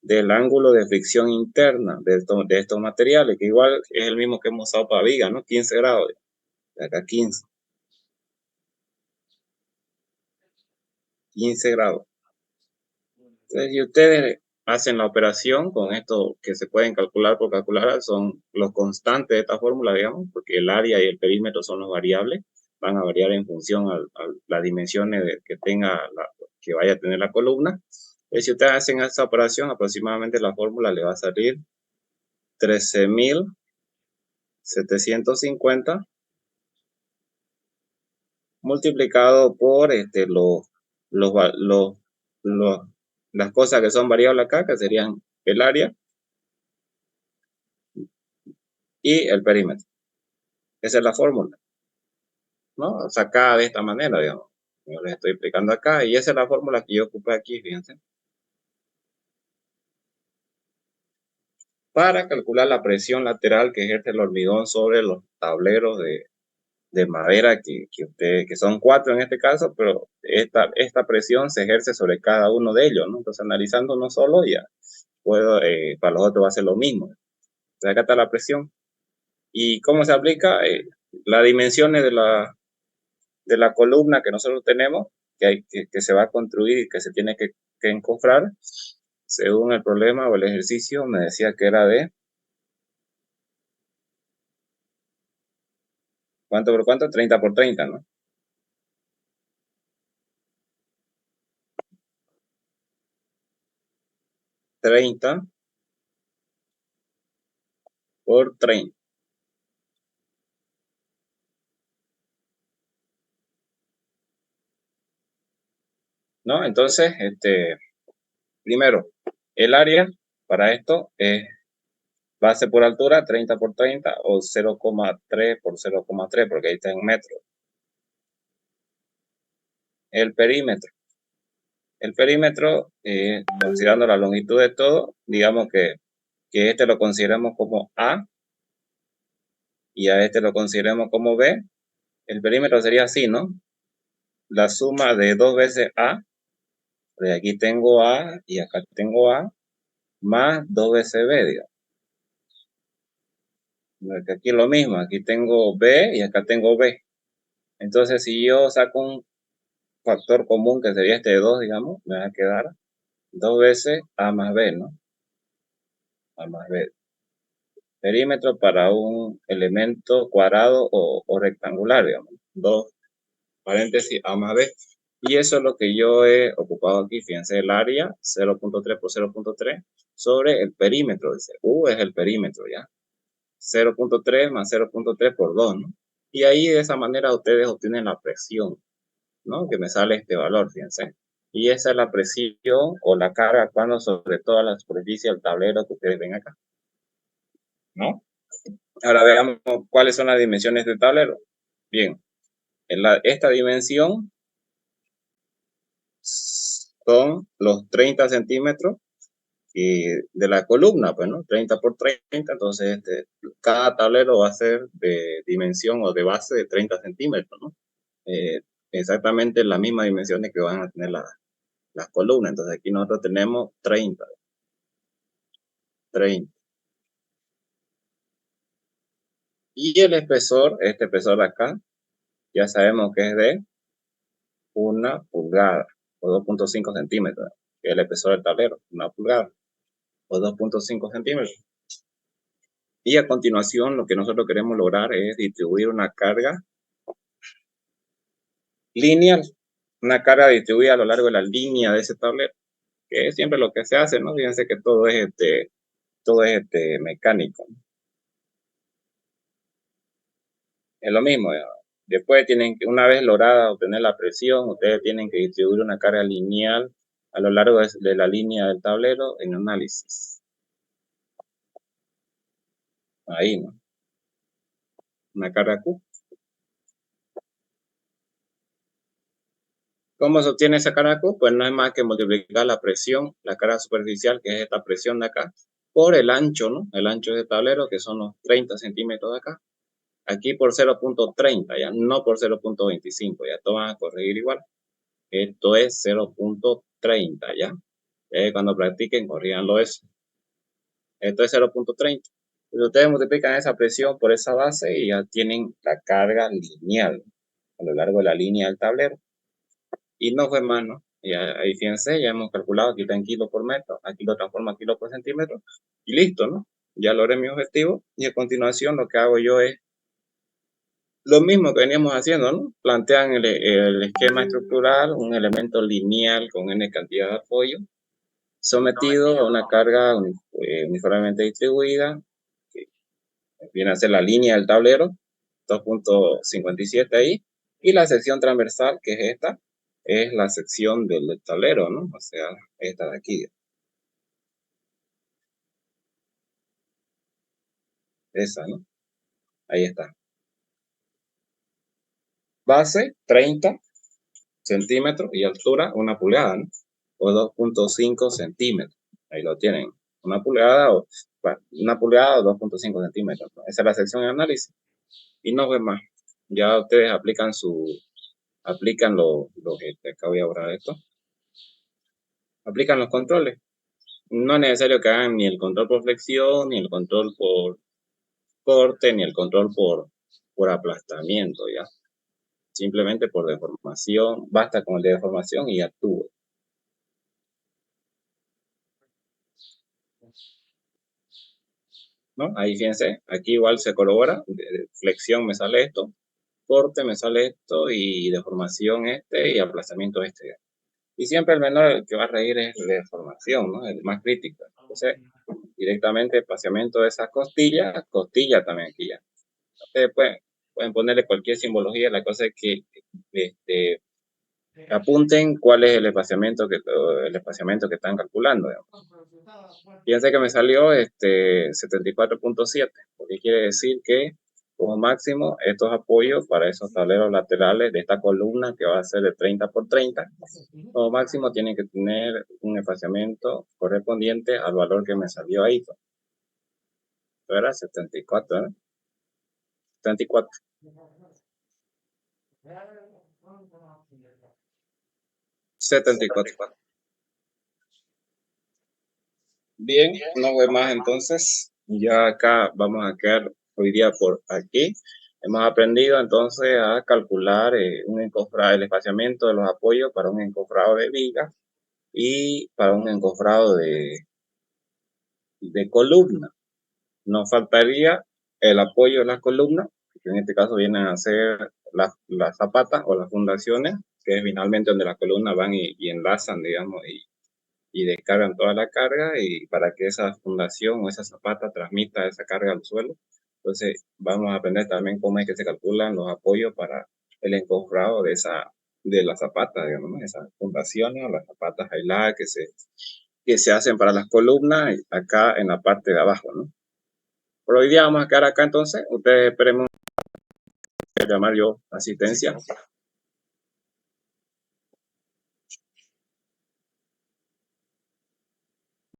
del ángulo de fricción interna de estos materiales, que igual es el mismo que hemos usado para viga, ¿no? 15 grados, de acá 15 grados. Entonces, si ustedes hacen la operación con esto que se pueden calcular por calcular, son los constantes de esta fórmula, digamos, porque el área y el perímetro son los variables, van a variar en función a las dimensiones que que vaya a tener la columna. Y si ustedes hacen esta operación, aproximadamente la fórmula le va a salir 13.750 multiplicado por los, los, los, las cosas que son variables acá, que serían el área y el perímetro. Esa es la fórmula, ¿no? Sacada de esta manera, digamos. Yo les estoy explicando acá, y esa es la fórmula que yo ocupé aquí, fíjense. Para calcular la presión lateral que ejerce el hormigón sobre los tableros de madera, que son 4 en este caso, pero esta presión se ejerce sobre cada uno de ellos, ¿no? Entonces, analizando uno solo, ya para los otros va a ser lo mismo. Entonces, acá está la presión. ¿Y cómo se aplica? Las dimensiones de la columna que nosotros tenemos, que se va a construir y que se tiene que encofrar, según el problema o el ejercicio, me decía que era de ¿cuánto por cuánto? 30 por 30, ¿no? 30 por 30. ¿No? Entonces, primero, el área para esto es base por altura, 30 por 30 o 0,3 por 0,3, porque ahí está en metros. El perímetro. El perímetro, considerando la longitud de todo, digamos que este lo consideremos como A y a este lo consideremos como B. El perímetro sería así, ¿no? la suma de 2 veces A, de aquí tengo A y acá tengo A, más 2 veces B, digamos. Aquí es lo mismo, aquí tengo B y acá tengo B. Entonces, si yo saco un factor común que sería este 2, digamos, me va a quedar 2 veces A más B, ¿no? A más B. Perímetro para un elemento cuadrado o rectangular, digamos. 2 paréntesis A más B. Y eso es lo que yo he ocupado aquí. Fíjense, el área 0.3 por 0.3 sobre el perímetro. Dice, U es el perímetro, ¿ya? 0.3 más 0.3 por 2, ¿no? Y ahí de esa manera ustedes obtienen la presión, ¿no? Que me sale este valor, fíjense. Y esa es la presión o la carga actuando sobre toda la superficie del tablero que ustedes ven acá, ¿no? Ahora veamos cuáles son las dimensiones del tablero. Bien, esta dimensión son los 30 centímetros de la columna, pues, ¿no? 30 por 30, entonces cada tablero va a ser de dimensión o de base de 30 centímetros, ¿no? Exactamente las mismas dimensiones que van a tener las columnas, entonces aquí nosotros tenemos 30. Y el espesor, este espesor de acá, ya sabemos que es de 1 pulgada o 2.5 centímetros, que es el espesor del tablero, 1 pulgada o 2.5 centímetros. Y a continuación lo que nosotros queremos lograr es distribuir una carga lineal, una carga distribuida a lo largo de la línea de ese tablero, que es siempre lo que se hace, ¿no? Fíjense que todo es mecánico. Es lo mismo, ¿ya? Después una vez lograda obtener la presión, ustedes tienen que distribuir una carga lineal a lo largo de la línea del tablero en análisis. Ahí, ¿no? Una carga Q. ¿Cómo se obtiene esa carga Q? Pues no es más que multiplicar la presión, la carga superficial, que es esta presión de acá, por el ancho, ¿no? El ancho del tablero, que son los 30 centímetros de acá. Aquí por 0.30, ya, no por 0.25, ya, todos van a corregir igual. Esto es 0.30, ya. Cuando practiquen, corríganlo eso. Esto es 0.30. Ustedes multiplican esa presión por esa base y ya tienen la carga lineal a lo largo de la línea del tablero. Y no fue más, ¿no? Ya, ahí fíjense, ya hemos calculado, aquí está en kilo por metro, aquí lo transformo a kilo por centímetro y listo, ¿no? Ya logré mi objetivo y a continuación lo que hago yo es lo mismo que veníamos haciendo, ¿no? Plantean el esquema estructural, un elemento lineal con n cantidad de apoyo, sometido a una carga uniformemente distribuida, que viene a ser la línea del tablero, 2.57 ahí, y la sección transversal, que es esta, es la sección del tablero, ¿no? O sea, esta de aquí. Esa, ¿no? Ahí está. Base, 30 centímetros y altura, 1 pulgada, ¿no? O 2.5 centímetros. Ahí lo tienen. 1 pulgada o 2.5 centímetros, ¿no? Esa es la sección de análisis. Y no ve más. Ya ustedes aplican acá voy a borrar esto. Aplican los controles. No es necesario que hagan ni el control por flexión, ni el control por corte, ni el control por aplastamiento, ¿ya? Simplemente por deformación, basta con el de deformación y actúe. ¿No? Ahí fíjense, aquí igual se corrobora, de flexión me sale esto, corte me sale esto, y deformación y aplastamiento este. Y siempre el menor que va a reír es la deformación, ¿no? El más crítico. Entonces, directamente espaciamiento de esas costillas, costilla también aquí ya. Ustedes pueden ponerle cualquier simbología, la cosa es que apunten cuál es el espaciamiento que están calculando. Fíjense que me salió 74.7, porque quiere decir que como máximo estos apoyos para esos tableros laterales de esta columna que va a ser de 30 por 30, como máximo tienen que tener un espaciamiento correspondiente al valor que me salió ahí. Esto era 74, ¿eh? 74. 74. Bien, no voy más entonces. Ya acá vamos a quedar hoy día por aquí. Hemos aprendido entonces a calcular un encofrado, el espaciamiento de los apoyos para un encofrado de viga y para un encofrado de columna. Nos faltaría el apoyo de las columnas, que en este caso vienen a ser las zapatas o las fundaciones, que es finalmente donde las columnas van y enlazan, digamos, y descargan toda la carga, y para que esa fundación o esa zapata transmita esa carga al suelo. Entonces vamos a aprender también cómo es que se calculan los apoyos para el encofrado de la zapata, digamos, ¿no? Esas fundaciones o las zapatas aisladas que se hacen para las columnas acá en la parte de abajo, ¿no? Por hoy día vamos a quedar acá entonces. Ustedes esperen, llamar yo asistencia.